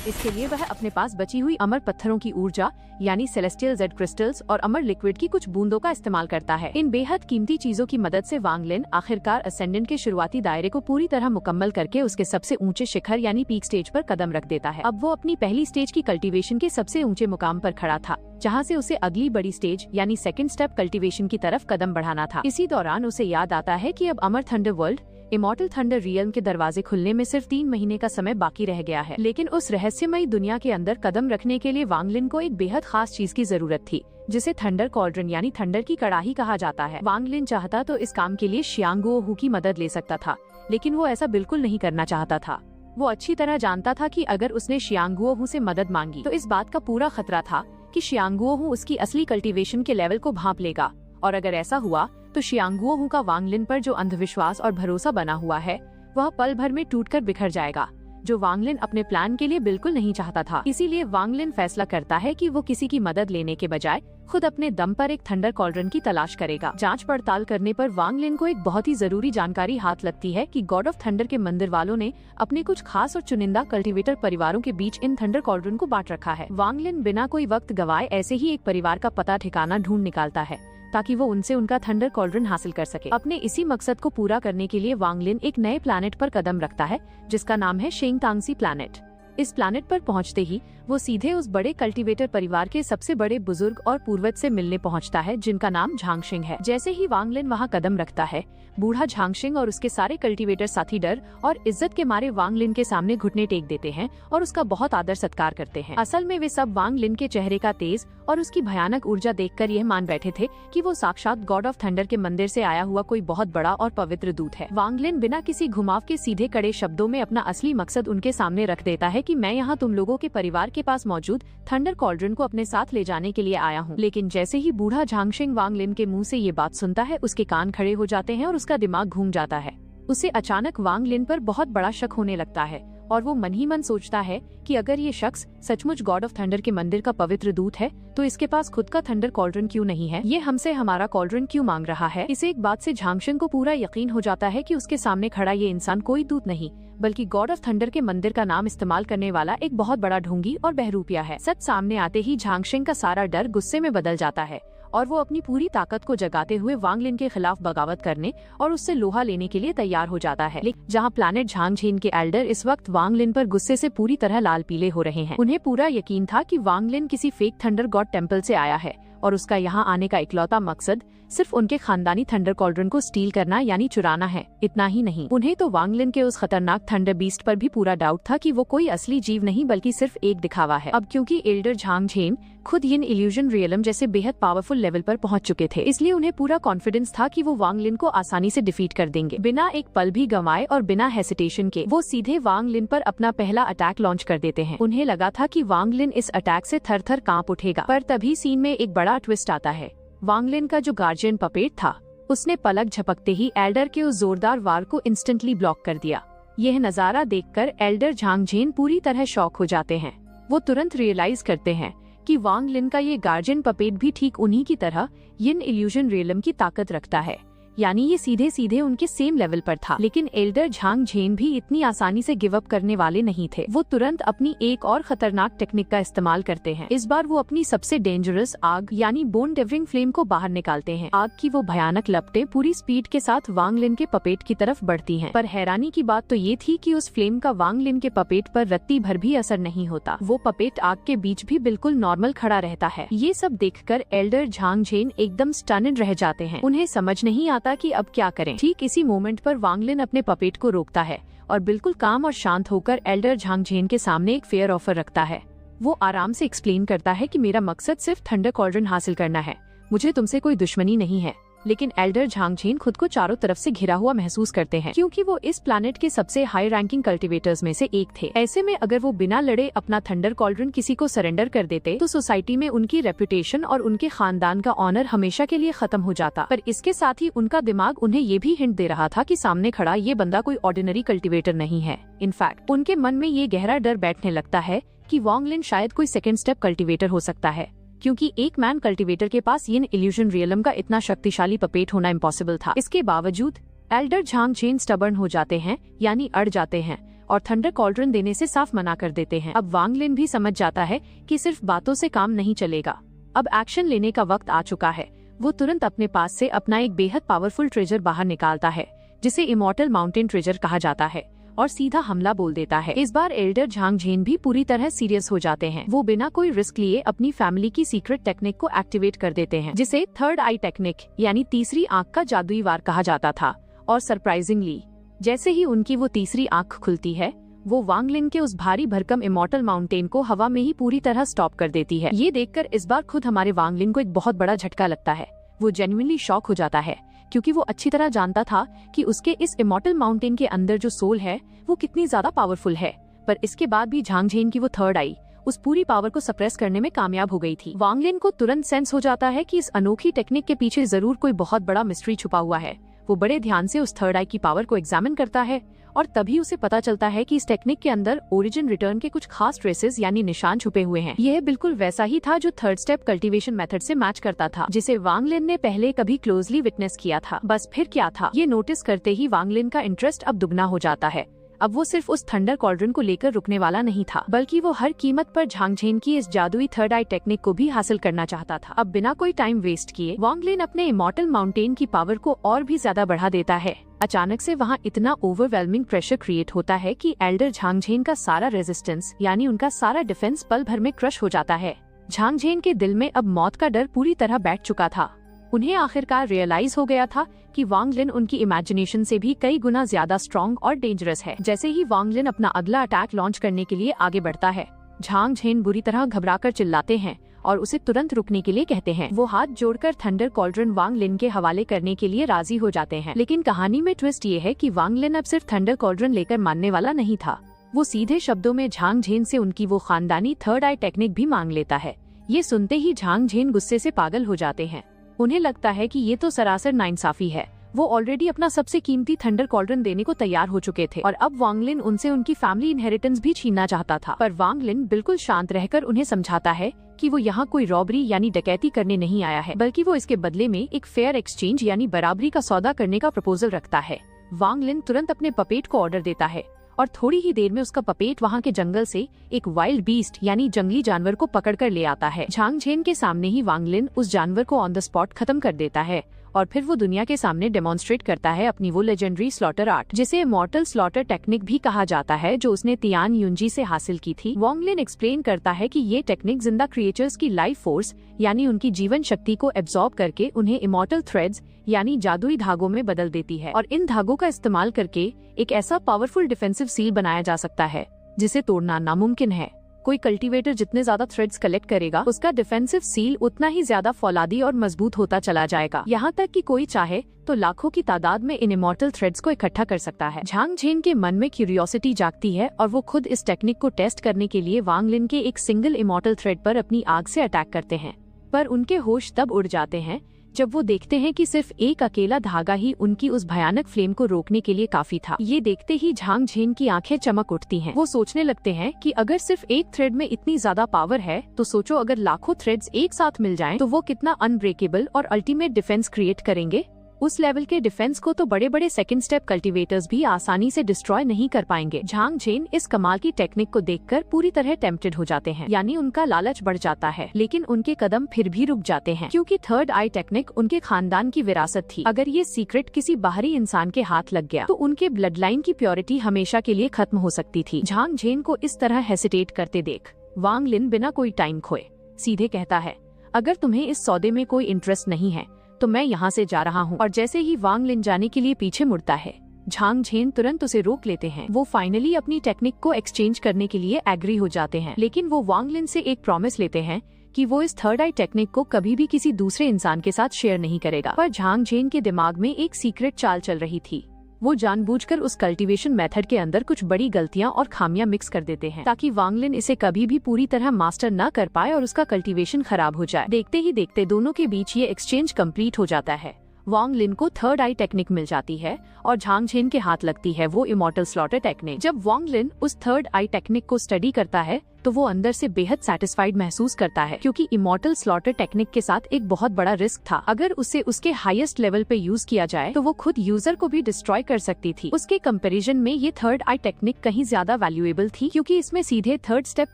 इसके लिए वह अपने पास बची हुई अमर पत्थरों की ऊर्जा यानी सेलेस्टियल जेड क्रिस्टल्स और अमर लिक्विड की कुछ बूंदों का इस्तेमाल करता है। इन बेहद कीमती चीजों की मदद से वांग लिन आखिरकार असेंडेंट के शुरुआती दायरे को पूरी तरह मुकम्मल करके उसके सबसे ऊंचे शिखर यानी पीक स्टेज पर कदम रख देता है। अब वो अपनी पहली स्टेज की कल्टीवेशन के सबसे ऊंचे मुकाम पर खड़ा था, जहाँ से उसे अगली बड़ी स्टेज यानी सेकंड स्टेप कल्टीवेशन की तरफ कदम बढ़ाना था। इसी दौरान उसे याद आता है कि अब अमर thunder world immortal thunder realm के दरवाजे खुलने में सिर्फ 3 महीने का समय बाकी रह गया है। लेकिन उस रहस्यमयी दुनिया के अंदर कदम रखने के लिए वांग लिन को एक बेहद खास चीज की जरूरत थी, जिसे थंडर कॉल्ड्रन यानी थंडर की कड़ाही कहा जाता है। वांग लिन चाहता तो इस काम के लिए शियांग गुओहू की मदद ले सकता था, लेकिन वो ऐसा बिल्कुल नहीं करना चाहता था। वो अच्छी तरह जानता था कि अगर उसने शियांग गुओहू से मदद मांगी तो इस बात का पूरा खतरा था कि शियांग गुओहू उसकी असली कल्टीवेशन के लेवल को भांप लेगा, और अगर ऐसा हुआ तो शियांग गुओहू का वांग लिन पर जो अंधविश्वास और भरोसा बना हुआ है वह पल भर में टूटकर बिखर जाएगा, जो वांग लिन अपने प्लान के लिए बिल्कुल नहीं चाहता था। इसीलिए वांग लिन फैसला करता है कि वो किसी की मदद लेने के बजाय खुद अपने दम पर एक थंडर कॉल्ड्रन की तलाश करेगा। जांच पड़ताल करने पर वांग लिन को एक बहुत ही जरूरी जानकारी हाथ लगती है कि गॉड ऑफ थंडर के मंदिर वालों ने अपने कुछ खास और चुनिंदा कल्टीवेटर परिवारों के बीच इन थंडर कॉल्ड्रन को बांट रखा है। वांग लिन बिना कोई वक्त गवाए ऐसे ही एक परिवार का पता ठिकाना ढूंढ निकालता है ताकि वो उनसे उनका थंडर कॉल्ड्रन हासिल कर सके। अपने इसी मकसद को पूरा करने के लिए वांग लिन एक नए प्लैनेट पर कदम रखता है, जिसका नाम है शेंगतांगसी प्लैनेट। इस प्लैनेट पर पहुंचते ही वो सीधे उस बड़े कल्टीवेटर परिवार के सबसे बड़े बुजुर्ग और पूर्वज से मिलने पहुंचता है, जिनका नाम झांगशिंग है। जैसे ही वांग लिन वहां कदम रखता है, बूढ़ा झांगशिंग और उसके सारे कल्टीवेटर साथी डर और इज्जत के मारे वांग लिन के सामने घुटने टेक देते हैं और उसका बहुत आदर सत्कार करते हैं। असल में वे सब वांग लिन के चेहरे का तेज और उसकी भयानक ऊर्जा देखकर यह मान बैठे थे कि वो साक्षात गॉड ऑफ थंडर के मंदिर से आया हुआ कोई बहुत बड़ा और पवित्र दूत है। वांग लिन बिना किसी घुमाव के सीधे कड़े शब्दों में अपना असली मकसद उनके सामने रख देता है कि मैं यहाँ तुम लोगों के परिवार के पास मौजूद थंडर कॉल्ड्रन को अपने साथ ले जाने के लिए आया हूँ। लेकिन जैसे ही बूढ़ा झांगशिंग वांग लिन के मुंह से ये बात सुनता है, उसके कान खड़े हो जाते हैं और उसका दिमाग घूम जाता है। उसे अचानक वांग लिन पर बहुत बड़ा शक होने लगता है और वो मन ही मन सोचता है कि अगर ये शख्स सचमुच गॉड ऑफ थंडर के मंदिर का पवित्र दूत है तो इसके पास खुद का थंडर कॉल्ड्रन क्यों नहीं है, ये हमसे हमारा कॉल्ड्रन क्यों मांग रहा है। इसे एक बात से झांगशिंग को पूरा यकीन हो जाता है कि उसके सामने खड़ा ये इंसान कोई दूत नहीं बल्कि गॉड ऑफ थंडर के मंदिर का नाम इस्तेमाल करने वाला एक बहुत बड़ा ढोंगी और बहरूपिया है। सच सामने आते ही झांगशिंग का सारा डर गुस्से में बदल जाता है और वो अपनी पूरी ताकत को जगाते हुए वांग लिन के खिलाफ बगावत करने और उससे लोहा लेने के लिए तैयार हो जाता है। लेकिन जहाँ प्लैनेट झांगझेन के एल्डर इस वक्त वांग लिन पर गुस्से से पूरी तरह लाल पीले हो रहे हैं। उन्हें पूरा यकीन था कि वांग लिन किसी फेक थंडर गॉड टेम्पल से आया है और उसका यहाँ आने का इकलौता मकसद सिर्फ उनके खानदानी थंडर कॉल्ड्रन को स्टील करना यानी चुराना है। इतना ही नहीं, उन्हें तो वांग लिन के उस खतरनाक थंडर बीस्ट पर भी पूरा डाउट था कि वो कोई असली जीव नहीं बल्कि सिर्फ एक दिखावा है। अब क्योंकि एल्डर झांगझेन खुद यिन इल्यूजन रियलम जैसे बेहद पावरफुल लेवल पर पहुंच चुके थे, इसलिए उन्हें पूरा कॉन्फिडेंस था कि वो वांग लिन को आसानी से डिफीट कर देंगे। बिना एक पल भी गंवाए और बिना हेसिटेशन के वो सीधे वांग लिन पर अपना पहला अटैक लॉन्च कर देते हैं। उन्हें लगा था कि वांग लिन इस अटैक से थर थर कांप उठेगा, पर तभी सीन में एक बड़ा ट्विस्ट आता है। वांग लिन का जो गार्जियन पपेट था उसने पलक झपकते ही एल्डर के उस जोरदार वार को इंस्टेंटली ब्लॉक कर दिया। यह नजारा देखकर एल्डर झांगझेन पूरी तरह शॉक हो जाते हैं। वो तुरंत रियलाइज करते हैं कि वांग लिन का ये गार्जियन पपेट भी ठीक उन्हीं की तरह यिन इल्यूजन रियलम की ताकत रखता है, यानी ये सीधे सीधे उनके सेम लेवल पर था। लेकिन एल्डर झांगझेन भी इतनी आसानी से गिव अप करने वाले नहीं थे। वो तुरंत अपनी एक और खतरनाक टेक्निक का इस्तेमाल करते हैं। इस बार वो अपनी सबसे डेंजरस आग यानी बोन डेवरिंग फ्लेम को बाहर निकालते हैं। आग की वो भयानक लपटें पूरी स्पीड के साथ वांग लिन के पपेट की तरफ बढ़ती हैं। पर हैरानी की बात तो ये थी कि उस फ्लेम का वांग लिन के पपेट पर रत्ती भर भी असर नहीं होता। वो पपेट आग के बीच भी बिल्कुल नॉर्मल खड़ा रहता है। ये सब देखकर एल्डर झांगझेन एकदम स्टन्ड रह जाते हैं। उन्हें समझ नहीं आता कि अब क्या करें। ठीक इसी मोमेंट पर वांग लिन अपने पपेट को रोकता है और बिल्कुल काम और शांत होकर एल्डर झांगझेन के सामने एक फेयर ऑफर रखता है। वो आराम से एक्सप्लेन करता है कि मेरा मकसद सिर्फ थंडर कॉल्ड्रन हासिल करना है, मुझे तुमसे कोई दुश्मनी नहीं है। लेकिन एल्डर झांगझेन खुद को चारों तरफ से घिरा हुआ महसूस करते हैं, क्योंकि वो इस प्लैनेट के सबसे हाई रैंकिंग कल्टीवेटर्स में से एक थे। ऐसे में अगर वो बिना लड़े अपना थंडर कॉल्ड्रन किसी को सरेंडर कर देते तो सोसाइटी में उनकी रेपुटेशन और उनके खानदान का ऑनर हमेशा के लिए खत्म हो जाता। पर इसके साथ ही उनका दिमाग उन्हें ये भी हिंट दे रहा था कि सामने खड़ा ये बंदा कोई ऑर्डिनरी कल्टीवेटर नहीं है। इनफैक्ट उनके मन में ये गहरा डर बैठने लगता है कि वांग लिन शायद कोई सेकेंड स्टेप कल्टीवेटर हो सकता है, क्योंकि एक मैन कल्टीवेटर के पास यिन इल्यूजन रियलम का इतना शक्तिशाली पपेट होना इम्पॉसिबल था। इसके बावजूद एल्डर झांगझेन स्टबर्न हो जाते हैं यानी अड़ जाते हैं और थंडर कॉल्ड्रन देने से साफ मना कर देते हैं। अब वांग लिन भी समझ जाता है कि सिर्फ बातों से काम नहीं चलेगा, अब एक्शन लेने का वक्त आ चुका है। वो तुरंत अपने पास से अपना एक बेहद पावरफुल ट्रेजर बाहर निकालता है, जिसे इमॉर्टल माउंटेन ट्रेजर कहा जाता है, और सीधा हमला बोल देता है। इस बार एल्डर झांग झेन भी पूरी तरह सीरियस हो जाते हैं। वो बिना कोई रिस्क लिए अपनी फैमिली की सीक्रेट टेक्निक को एक्टिवेट कर देते हैं, जिसे थर्ड आई टेक्निक यानी तीसरी आंख का जादुई वार कहा जाता था। और सरप्राइजिंगली जैसे ही उनकी वो तीसरी आंख खुलती है, वो वांग लिन के उस भारी भरकम इमॉर्टल माउंटेन को हवा में ही पूरी तरह स्टॉप कर देती है। ये देखकर इस बार खुद हमारे वांग लिन को एक बहुत बड़ा झटका लगता है। वो जेन्युइनली शॉक हो जाता है, क्योंकि वो अच्छी तरह जानता था कि उसके इस इमॉर्टल माउंटेन के अंदर जो सोल है वो कितनी ज्यादा पावरफुल है। पर इसके बाद भी झांग झेन की वो थर्ड आई उस पूरी पावर को सप्रेस करने में कामयाब हो गई थी। वांग लिन को तुरंत सेंस हो जाता है कि इस अनोखी टेक्निक के पीछे जरूर कोई बहुत बड़ा मिस्ट्री छुपा हुआ है। वो बड़े ध्यान से उस थर्ड आई की पावर को एग्जामिन करता है, और तभी उसे पता चलता है कि इस टेक्निक के अंदर ओरिजिन रिटर्न के कुछ खास ट्रेसेस यानी निशान छुपे हुए हैं। यह बिल्कुल वैसा ही था जो थर्ड स्टेप कल्टीवेशन मेथड से मैच करता था, जिसे वांग लिन ने पहले कभी क्लोजली विटनेस किया था। बस फिर क्या था, ये नोटिस करते ही वांग लिन का इंटरेस्ट अब दुगना हो जाता है। अब वो सिर्फ उस थंडर कॉल्ड्रन को लेकर रुकने वाला नहीं था, बल्कि वो हर कीमत पर झांग झेन की इस जादुई थर्ड आई टेक्निक को भी हासिल करना चाहता था। अब बिना कोई टाइम वेस्ट किए वांग लिन अपने इमॉर्टल माउंटेन की पावर को और भी ज्यादा बढ़ा देता है। अचानक से वहाँ इतना ओवरवेलमिंग प्रेशर क्रिएट होता है कि एल्डर झांग झेन का सारा रेजिस्टेंस यानी उनका सारा डिफेंस पल भर में क्रश हो जाता है। झांग झेन के दिल में अब मौत का डर पूरी तरह बैठ चुका था। उन्हें आखिरकार रियलाइज हो गया था कि वांग लिन उनकी इमेजिनेशन से भी कई गुना ज्यादा स्ट्रॉन्ग और डेंजरस है। जैसे ही वांग लिन अपना अगला अटैक लॉन्च करने के लिए आगे बढ़ता है, झांग झेन बुरी तरह घबराकर चिल्लाते हैं और उसे तुरंत रुकने के लिए कहते हैं। वो हाथ जोड़कर थंडर कॉल्ड्रन वांग लिन के हवाले करने के लिए राजी हो जाते हैं। लेकिन कहानी में ट्विस्ट ये है कि वांग लिन अब सिर्फ थंडर कॉल्ड्रन लेकर मानने वाला नहीं था। वो सीधे शब्दों में झांग झेन से उनकी वो खानदानी थर्ड आई टेक्निक भी मांग लेता है। ये सुनते ही झांग झेन गुस्से से पागल हो जाते हैं। उन्हें लगता है कि ये तो सरासर नाइंसाफी है। वो ऑलरेडी अपना सबसे कीमती थंडर कॉल्ड्रन देने को तैयार हो चुके थे, और अब वांग लिन उनसे उनकी फैमिली इनहेरिटेंस भी छीनना चाहता था। पर वांग लिन बिल्कुल शांत रहकर उन्हें समझाता है कि वो यहाँ कोई रॉबरी यानी डकैती करने नहीं आया है, बल्कि वो इसके बदले में एक फेयर एक्सचेंज यानी बराबरी का सौदा करने का प्रपोजल रखता है। वांग लिन तुरंत अपने पपेट को ऑर्डर देता है, और थोड़ी ही देर में उसका पपेट वहाँ के जंगल से एक वाइल्ड बीस्ट यानी जंगली जानवर को पकड़कर ले आता है। झांग झेन के सामने ही वांग लिन उस जानवर को ऑन द स्पॉट खत्म कर देता है, और फिर वो दुनिया के सामने डेमोन्स्ट्रेट करता है अपनी वो लेजेंडरी स्लॉटर आर्ट, जिसे इमॉर्टल स्लॉटर टेक्निक भी कहा जाता है, जो उसने तियान युंजी से हासिल की थी। वांग लिन एक्सप्लेन करता है कि ये टेक्निक जिंदा क्रिएचर्स की लाइफ फोर्स यानी उनकी जीवन शक्ति को एब्जॉर्ब करके उन्हें इमॉर्टल थ्रेड्स यानी जादुई धागों में बदल देती है, और इन धागों का इस्तेमाल करके एक ऐसा पावरफुल डिफेंसिव सील बनाया जा सकता है जिसे तोड़ना नामुमकिन है। कोई कल्टीवेटर जितने ज्यादा थ्रेड्स कलेक्ट करेगा, उसका डिफेंसिव सील उतना ही ज्यादा फौलादी और मजबूत होता चला जाएगा। यहाँ तक कि कोई चाहे तो लाखों की तादाद में इन इमॉर्टल थ्रेड्स को इकट्ठा कर सकता है। झांग झेन के मन में क्यूरियोसिटी जागती है, और वो खुद इस टेक्निक को टेस्ट करने के लिए वांग लिन के एक सिंगल इमॉर्टल थ्रेड पर अपनी आग से अटैक करते हैं। पर उनके होश तब उड़ जाते हैं जब वो देखते हैं कि सिर्फ एक अकेला धागा ही उनकी उस भयानक फ्लेम को रोकने के लिए काफी था। ये देखते ही झांग झेन की आंखें चमक उठती हैं। वो सोचने लगते हैं कि अगर सिर्फ एक थ्रेड में इतनी ज्यादा पावर है, तो सोचो अगर लाखों थ्रेड्स एक साथ मिल जाएं, तो वो कितना अनब्रेकेबल और अल्टीमेट डिफेंस क्रिएट करेंगे। उस लेवल के डिफेंस को तो बड़े बड़े सेकंड स्टेप कल्टीवेटर्स भी आसानी से डिस्ट्रॉय नहीं कर पाएंगे। झांग झेन इस कमाल की टेक्निक को देखकर पूरी तरह टेम्प्टेड हो जाते हैं, यानी उनका लालच बढ़ जाता है। लेकिन उनके कदम फिर भी रुक जाते हैं, क्योंकि थर्ड आई टेक्निक उनके खानदान की विरासत थी। अगर ये सीक्रेट किसी बाहरी इंसान के हाथ लग गया, तो उनके ब्लड लाइन की प्योरिटी हमेशा के लिए खत्म हो सकती थी। झांग झेन को इस तरह हेसिटेट करते देख वांग लिन बिना कोई टाइम खोए सीधे कहता है, अगर तुम्हें इस सौदे में कोई इंटरेस्ट नहीं है तो मैं यहाँ से जा रहा हूँ। और जैसे ही वांग लिन जाने के लिए पीछे मुड़ता है, झांग झेन तुरंत उसे रोक लेते हैं। वो फाइनली अपनी टेक्निक को एक्सचेंज करने के लिए एग्री हो जाते हैं, लेकिन वो वांग लिन से एक प्रॉमिस लेते हैं कि वो इस थर्ड आई टेक्निक को कभी भी किसी दूसरे इंसान के साथ शेयर नहीं करेगा। पर झांग झेन के दिमाग में एक सीक्रेट चाल चल रही थी। वो जानबूझकर उस कल्टीवेशन मेथड के अंदर कुछ बड़ी गलतियां और खामियां मिक्स कर देते हैं, ताकि वांग लिन इसे कभी भी पूरी तरह मास्टर न कर पाए और उसका कल्टीवेशन खराब हो जाए। देखते ही देखते दोनों के बीच ये एक्सचेंज कंप्लीट हो जाता है। वांग लिन को थर्ड आई टेक्निक मिल जाती है और झांग झेन के हाथ लगती है वो इमॉर्टल स्लॉटर टेक्निक। जब वांग लिन उस थर्ड आई टेक्निक को स्टडी करता है, तो वो अंदर से बेहद सेटिस्फाइड महसूस करता है, क्योंकि इमॉर्टल स्लॉटर टेक्निक के साथ एक बहुत बड़ा रिस्क था। अगर उसे उसके हाईएस्ट लेवल पे यूज किया जाए तो वो खुद यूजर को भी डिस्ट्रॉय कर सकती थी। उसके कंपैरिजन में ये थर्ड आई टेक्निक कहीं ज्यादा वैल्यूएबल थी, क्योंकि इसमें सीधे थर्ड स्टेप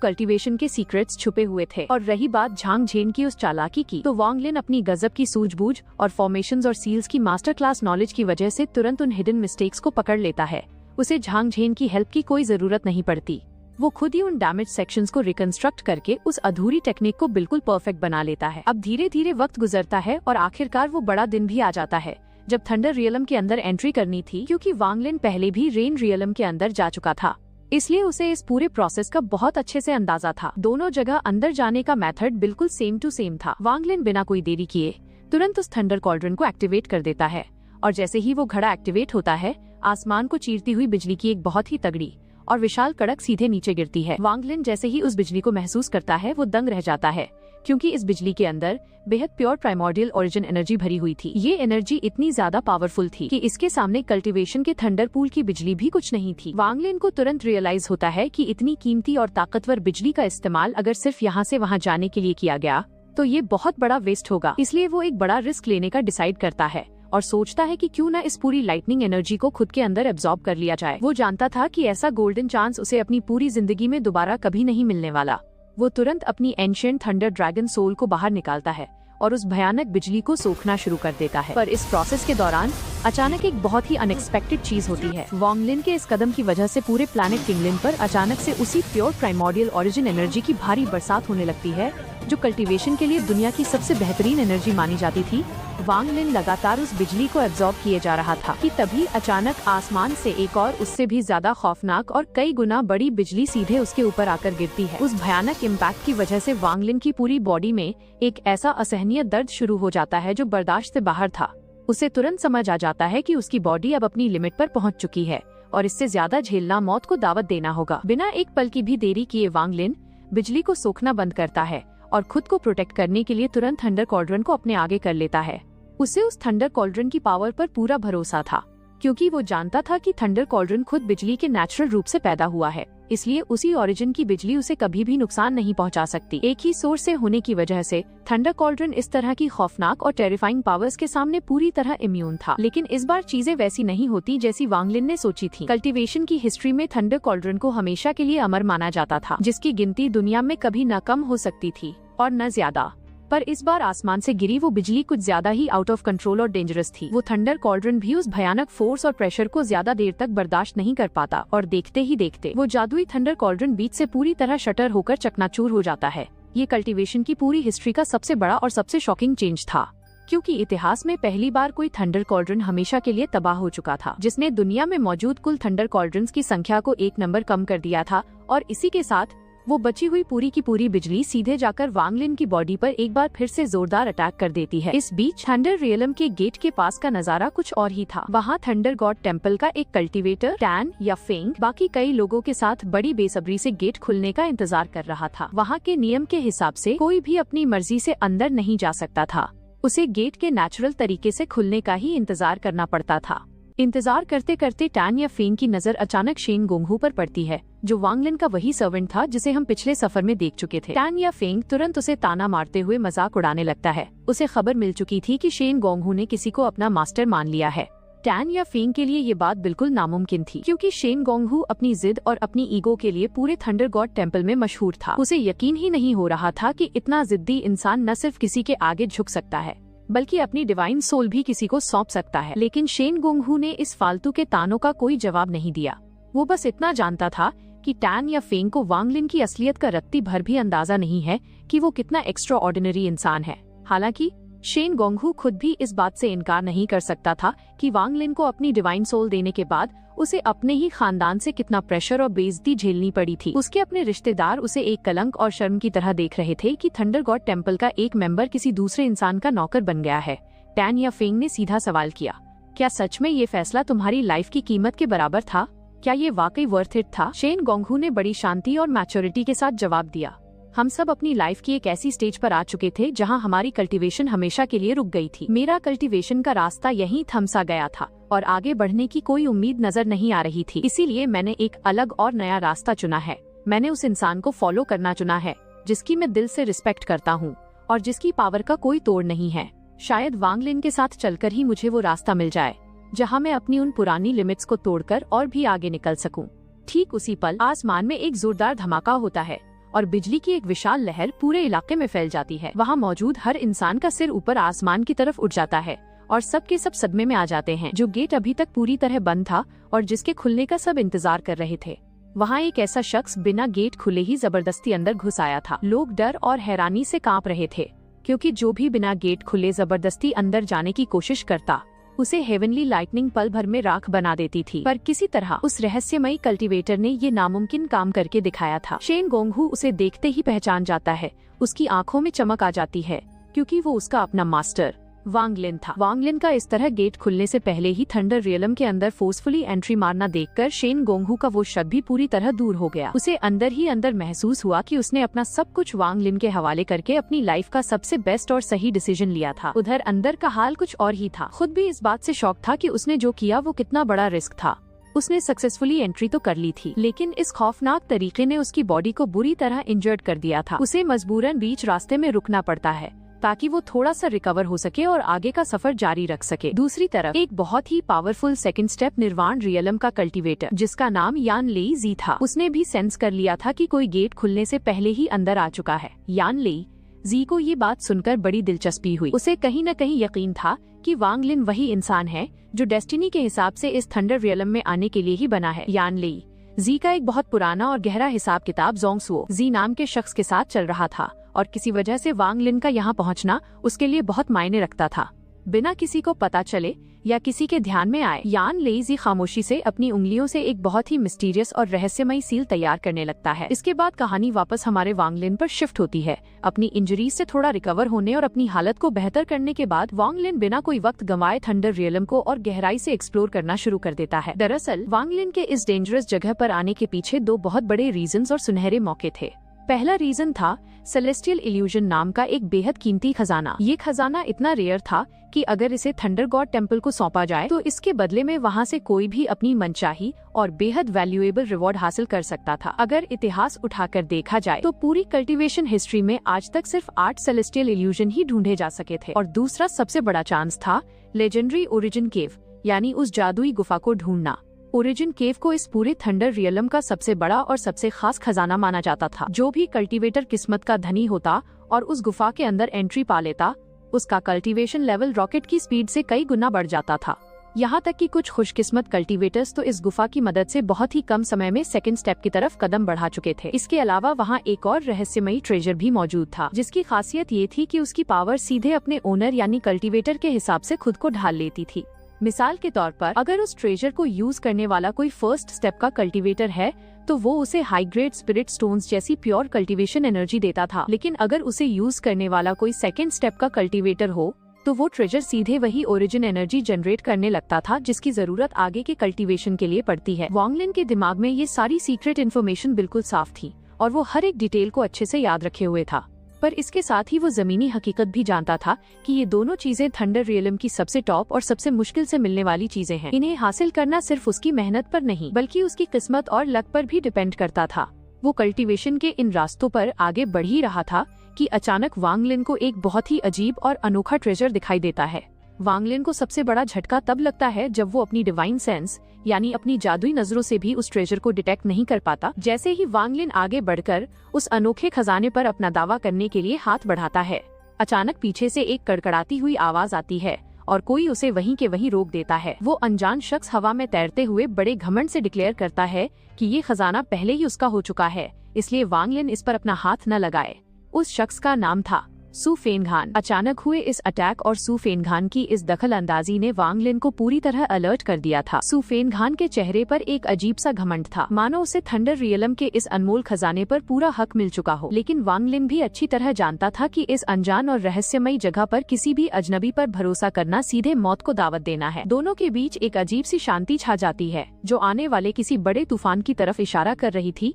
कल्टीवेशन के सीक्रेट्स छुपे हुए थे। और रही बात झांग झेन की उस चालाकी की, तो वांग लिन अपनी गजब की सूझबूझ और फॉर्मेशंस और सील्स की मास्टर क्लास नॉलेज की वजह से तुरंत उन हिडन मिस्टेक्स को पकड़ लेता है। उसे झांग झेन की हेल्प की कोई जरूरत नहीं पड़ती। वो खुद ही उन डैमेज सेक्शंस को रिकंस्ट्रक्ट करके उस अधूरी टेक्निक को बिल्कुल परफेक्ट बना लेता है। अब धीरे धीरे वक्त गुजरता है और आखिरकार वो बड़ा दिन भी आ जाता है जब थंडर रियलम के अंदर एंट्री करनी थी, क्योंकि वांग लिन पहले भी रेन रियलम के अंदर जा चुका था, इसलिए उसे इस पूरे प्रोसेस का बहुत अच्छे से अंदाजा था। दोनों जगह अंदर जाने का मेथड बिल्कुल सेम टू सेम था। वांग लिन बिना कोई देरी किए तुरंत उस थंडर कॉल्ड्रन को एक्टिवेट कर देता है, और जैसे ही वो घड़ा एक्टिवेट होता है, आसमान को चीरती हुई बिजली की एक बहुत ही तगड़ी और विशाल कड़क सीधे नीचे गिरती है। वांग लिन जैसे ही उस बिजली को महसूस करता है, वो दंग रह जाता है, क्योंकि इस बिजली के अंदर बेहद प्योर प्राइमोर्डियल ओरिजिन एनर्जी भरी हुई थी। ये एनर्जी इतनी ज्यादा पावरफुल थी कि इसके सामने कल्टीवेशन के थंडर पूल की बिजली भी कुछ नहीं थी। वांग लिन को तुरंत रियलाइज होता है कि इतनी कीमती और ताकतवर बिजली का इस्तेमाल अगर सिर्फ यहाँ से वहाँ जाने के लिए किया गया तो ये बहुत बड़ा वेस्ट होगा। इसलिए वो एक बड़ा रिस्क लेने का डिसाइड करता है और सोचता है कि क्यों ना इस पूरी लाइटनिंग एनर्जी को खुद के अंदर एब्जॉर्ब कर लिया जाए। वो जानता था कि ऐसा गोल्डन चांस उसे अपनी पूरी जिंदगी में दोबारा कभी नहीं मिलने वाला। वो तुरंत अपनी एंशिएंट थंडर ड्रैगन सोल को बाहर निकालता है और उस भयानक बिजली को सोखना शुरू कर देता है। पर इस प्रोसेस के दौरान अचानक एक बहुत ही अनएक्सपेक्टेड चीज होती है। वांग लिन के इस कदम की वजह से पूरे प्लैनेट किंगलिन पर अचानक से उसी प्योर प्राइमोर्डियल ओरिजिन एनर्जी की भारी बरसात होने लगती है, जो कल्टीवेशन के लिए दुनिया की सबसे बेहतरीन एनर्जी मानी जाती थी। वांग लिन लगातार उस बिजली को एब्जॉर्ब किए जा रहा था कि तभी अचानक आसमान से एक और उससे भी ज्यादा खौफनाक और कई गुना बड़ी बिजली सीधे उसके ऊपर आकर गिरती है। उस भयानक इम्पैक्ट की वजह से वांग लिन की पूरी बॉडी में एक ऐसा असहनीय दर्द शुरू हो जाता है जो बर्दाश्त से बाहर था। उसे तुरंत समझ आ जाता है कि उसकी बॉडी अब अपनी लिमिट पर पहुंच चुकी है और इससे ज्यादा झेलना मौत को दावत देना होगा। बिना एक पल की भी देरी किए वांग लिन बिजली को सोखना बंद करता है और खुद को प्रोटेक्ट करने के लिए तुरंत थंडर कॉल्ड्रन को अपने आगे कर लेता है। उसे उस थंडर कॉल्ड्रन की पावर पर पूरा भरोसा था, क्योंकि वो जानता था कि थंडर कॉल्ड्रन खुद बिजली के नेचुरल रूप से पैदा हुआ है, इसलिए उसी ओरिजिन की बिजली उसे कभी भी नुकसान नहीं पहुंचा सकती। एक ही सोर्स से होने की वजह से थंडर कॉल्ड्रन इस तरह की खौफनाक और टेरिफाइंग पावर्स के सामने पूरी तरह इम्यून था। लेकिन इस बार चीजें वैसी नहीं होती जैसी वांग लिन ने सोची थी। कल्टीवेशन की हिस्ट्री में थंडर कॉल्ड्रन को हमेशा के लिए अमर माना जाता था, जिसकी गिनती दुनिया में कभी न कम हो सकती थी और न ज्यादा। पर इस बार आसमान से गिरी वो बिजली कुछ ज्यादा ही आउट ऑफ कंट्रोल और डेंजरस थी। वो थंडर कॉल्ड्रन भी उस भयानक फोर्स और प्रेशर को ज्यादा देर तक बर्दाश्त नहीं कर पाता और देखते ही देखते वो जादुई थंडर कॉल्ड्रन बीच से पूरी तरह शटर होकर चकनाचूर हो जाता है। ये कल्टीवेशन की पूरी हिस्ट्री का सबसे बड़ा और सबसे शॉकिंग चेंज था, क्योंकि इतिहास में पहली बार कोई थंडर कॉल्ड्रन हमेशा के लिए तबाह हो चुका था, जिसने दुनिया में मौजूद कुल थंडर कॉल्ड्रन्स की संख्या को 1 नंबर कम कर दिया था। और इसी के साथ वो बची हुई पूरी की पूरी बिजली सीधे जाकर वांग लिन की बॉडी पर एक बार फिर से जोरदार अटैक कर देती है। इस बीच थंडर रियलम के गेट के पास का नजारा कुछ और ही था। वहाँ थंडर गॉड टेम्पल का एक कल्टीवेटर टैन या फेंग बाकी कई लोगों के साथ बड़ी बेसब्री से गेट खुलने का इंतजार कर रहा था। वहाँ के नियम के हिसाब से कोई भी अपनी मर्जी से अंदर नहीं जा सकता था, उसे गेट के नेचुरल तरीके से खुलने का ही इंतजार करना पड़ता था। इंतजार करते करते टैन या फेंग की नजर अचानक शेन गोंगहू पर पड़ती है, जो वांग लिन का वही सर्वेंट था जिसे हम पिछले सफर में देख चुके थे। टैन या फेंग तुरंत उसे ताना मारते हुए मजाक उड़ाने लगता है। उसे खबर मिल चुकी थी कि शेन गोंगहू ने किसी को अपना मास्टर मान लिया है। टैन या फेंग के लिए ये बात बिल्कुल नामुमकिन थी, क्योंकि शेन गोंगहू अपनी जिद और अपनी ईगो के लिए पूरे थंडर गॉड टेम्पल में मशहूर था। उसे यकीन ही नहीं हो रहा था कि इतना जिद्दी इंसान न सिर्फ किसी के आगे झुक सकता है, बल्कि अपनी डिवाइन सोल भी किसी को सौंप सकता है। लेकिन शेन गोंगहू ने इस फालतू के तानों का कोई जवाब नहीं दिया। वो बस इतना जानता था कि टैन या फेंग को वांग लिन की असलियत का रत्ती भर भी अंदाजा नहीं है कि वो कितना एक्स्ट्रा ऑर्डिनरी इंसान है। हालांकि शेन गोंगहू खुद भी इस बात से इनकार नहीं कर सकता था कि वांग लिन को अपनी डिवाइन सोल देने के बाद उसे अपने ही खानदान से कितना प्रेशर और बेइज्जती झेलनी पड़ी थी। उसके अपने रिश्तेदार उसे एक कलंक और शर्म की तरह देख रहे थे कि थंडर गॉड टेम्पल का एक मेंबर किसी दूसरे इंसान का नौकर बन गया है। टैन या फेंग ने सीधा सवाल किया, क्या सच में ये फैसला तुम्हारी लाइफ की कीमत के बराबर था? क्या ये वाकई वर्थ इट था? शेन गोंगहू ने बड़ी शांति और मैच्योरिटी के साथ जवाब दिया, हम सब अपनी लाइफ की एक ऐसी स्टेज पर आ चुके थे जहां हमारी कल्टीवेशन हमेशा के लिए रुक गई थी। मेरा कल्टीवेशन का रास्ता यहीं थम सा गया था और आगे बढ़ने की कोई उम्मीद नजर नहीं आ रही थी। इसीलिए मैंने एक अलग और नया रास्ता चुना है। मैंने उस इंसान को फॉलो करना चुना है जिसकी मैं दिल से रिस्पेक्ट करता हूँ और जिसकी पावर का कोई तोड़ नहीं है। शायद वांग लिन के साथ चलकर ही मुझे वो रास्ता मिल जाए जहाँ मैं अपनी उन पुरानी लिमिट्स को तोड़कर और भी आगे निकल सकूं। ठीक उसी पल आसमान में एक जोरदार धमाका होता है और बिजली की एक विशाल लहर पूरे इलाके में फैल जाती है। वहाँ मौजूद हर इंसान का सिर ऊपर आसमान की तरफ उठ जाता है और सब के सब सदमे में आ जाते हैं। जो गेट अभी तक पूरी तरह बंद था और जिसके खुलने का सब इंतजार कर रहे थे, वहाँ एक ऐसा शख्स बिना गेट खुले ही जबरदस्ती अंदर घुस आया था। लोग डर और हैरानी से कांप रहे थे क्योंकि जो भी बिना गेट खुले जबरदस्ती अंदर जाने की कोशिश करता उसे हेवनली लाइटनिंग पल भर में राख बना देती थी। पर किसी तरह उस रहस्यमयी कल्टीवेटर ने ये नामुमकिन काम करके दिखाया था। शेन गोंगहू उसे देखते ही पहचान जाता है। उसकी आंखों में चमक आ जाती है क्योंकि वो उसका अपना मास्टर वांग लिन था। वांग लिन का इस तरह गेट खुलने से पहले ही थंडर रियलम के अंदर फोर्सफुली एंट्री मारना देखकर शेन गोंगहू का वो शक भी पूरी तरह दूर हो गया। उसे अंदर ही अंदर महसूस हुआ कि उसने अपना सब कुछ वांग लिन के हवाले करके अपनी लाइफ का सबसे बेस्ट और सही डिसीजन लिया था। उधर अंदर का हाल कुछ और ही था। खुद भी इस बात से शॉक था कि उसने जो किया वो कितना बड़ा रिस्क था। उसने सक्सेसफुली एंट्री तो कर ली थी, लेकिन इस खौफनाक तरीके ने उसकी बॉडी को बुरी तरह इंजर्ड कर दिया था। उसे मजबूरन बीच रास्ते में रुकना पड़ता है ताकि वो थोड़ा सा रिकवर हो सके और आगे का सफर जारी रख सके। दूसरी तरफ एक बहुत ही पावरफुल सेकंड स्टेप निर्वाण रियलम का कल्टीवेटर जिसका नाम यान लेई जी था, उसने भी सेंस कर लिया था कि कोई गेट खुलने से पहले ही अंदर आ चुका है। यान लेई जी को ये बात सुनकर बड़ी दिलचस्पी हुई। उसे कहीं न कहीं यकीन था कि वांग लिन वही इंसान है जो डेस्टिनी के हिसाब से इस थंडर रियलम में आने के लिए ही बना है। यान लेई जी का एक बहुत पुराना और गहरा हिसाब किताब जोंगसुओ जी नाम के शख्स के साथ चल रहा था और किसी वजह से वांग लिन का यहाँ पहुँचना उसके लिए बहुत मायने रखता था। बिना किसी को पता चले या किसी के ध्यान में आए, यान लेई खामोशी से अपनी उंगलियों से एक बहुत ही मिस्टीरियस और रहस्यमयी सील तैयार करने लगता है। इसके बाद कहानी वापस हमारे वांग लिन पर शिफ्ट होती है। अपनी इंजरी से थोड़ा रिकवर होने और अपनी हालत को बेहतर करने के बाद वांग लिन बिना कोई वक्त गंवाए थंडर रियलम को और गहराई से एक्सप्लोर करना शुरू कर देता है। दरअसल वांग लिन के इस डेंजरस जगह पर आने के पीछे दो बहुत बड़े रीजंस और सुनहरे मौके थे। पहला रीजन था सेलेस्टियल इल्यूजन नाम का एक बेहद कीमती खजाना। ये खजाना इतना रेयर था कि अगर इसे थंडर गॉड टेम्पल को सौंपा जाए तो इसके बदले में वहाँ से कोई भी अपनी मनचाही और बेहद वैल्यूएबल रिवॉर्ड हासिल कर सकता था। अगर इतिहास उठाकर देखा जाए तो पूरी कल्टीवेशन हिस्ट्री में आज तक सिर्फ 8 सेलेस्टियल इल्यूजन ही ढूंढे जा सके थे। और दूसरा सबसे बड़ा चांस था लेजेंडरी ओरिजिन केव, यानी उस जादुई गुफा को ढूंढना। ओरिजिन केव को इस पूरे थंडर रियलम का सबसे बड़ा और सबसे खास खजाना माना जाता था। जो भी कल्टीवेटर किस्मत का धनी होता और उस गुफा के अंदर एंट्री पा लेता, उसका कल्टीवेशन लेवल रॉकेट की स्पीड से कई गुना बढ़ जाता था। यहाँ तक कि कुछ खुशकिस्मत कल्टीवेटर्स तो इस गुफा की मदद से बहुत ही कम समय में सेकंड स्टेप की तरफ कदम बढ़ा चुके थे। इसके अलावा वहाँ एक और रहस्यमयी ट्रेजर भी मौजूद था जिसकी खासियत ये थी कि उसकी पावर सीधे अपने ओनर यानी कल्टीवेटर के हिसाब से खुद को ढाल लेती थी। मिसाल के तौर पर अगर उस ट्रेजर को यूज करने वाला कोई फर्स्ट स्टेप का कल्टीवेटर है तो वो उसे हाई ग्रेड स्पिरिट स्टोन्स जैसी प्योर कल्टीवेशन एनर्जी देता था, लेकिन अगर उसे यूज करने वाला कोई सेकंड स्टेप का कल्टीवेटर हो तो वो ट्रेजर सीधे वही ओरिजिन एनर्जी जनरेट करने लगता था जिसकी जरूरत आगे के कल्टीवेशन के लिए पड़ती है। वांग लिन के दिमाग में ये सारी सीक्रेट इन्फॉर्मेशन बिल्कुल साफ थी और वो हर एक डिटेल को अच्छे से याद रखे हुए था, पर इसके साथ ही वो जमीनी हकीकत भी जानता था कि ये दोनों चीजें थंडर रियलम की सबसे टॉप और सबसे मुश्किल से मिलने वाली चीजें हैं। इन्हें हासिल करना सिर्फ उसकी मेहनत पर नहीं बल्कि उसकी किस्मत और लक पर भी डिपेंड करता था। वो कल्टीवेशन के इन रास्तों पर आगे बढ़ ही रहा था कि अचानक वांग लिन को एक बहुत ही अजीब और अनोखा ट्रेजर दिखाई देता है। वांग लिन को सबसे बड़ा झटका तब लगता है जब वो अपनी डिवाइन सेंस यानी अपनी जादुई नजरों से भी उस ट्रेजर को डिटेक्ट नहीं कर पाता। जैसे ही वांग लिन आगे बढ़कर उस अनोखे खजाने पर अपना दावा करने के लिए हाथ बढ़ाता है, अचानक पीछे से एक कड़कड़ाती हुई आवाज आती है और कोई उसे वहीं के वहीं रोक देता है। वो अनजान शख्स हवा में तैरते हुए बड़े घमंड से डिक्लेयर करता है कि ये खजाना पहले ही उसका हो चुका है, इसलिए वांग लिन इस पर अपना हाथ न लगाए। उस शख्स का नाम था सू फेनघान। अचानक हुए इस अटैक और सू फेनघान की इस दखल अंदाजी ने वांग लिन को पूरी तरह अलर्ट कर दिया था। सू फेनघान के चेहरे पर एक अजीब सा घमंड था, मानो उसे थंडर रियलम के इस अनमोल खजाने पर पूरा हक मिल चुका हो। लेकिन वांग लिन भी अच्छी तरह जानता था कि इस अनजान और रहस्यमयी जगह पर किसी भी अजनबी पर भरोसा करना सीधे मौत को दावत देना है। दोनों के बीच एक अजीब सी शांति छा जाती है जो आने वाले किसी बड़े तूफान की तरफ इशारा कर रही थी।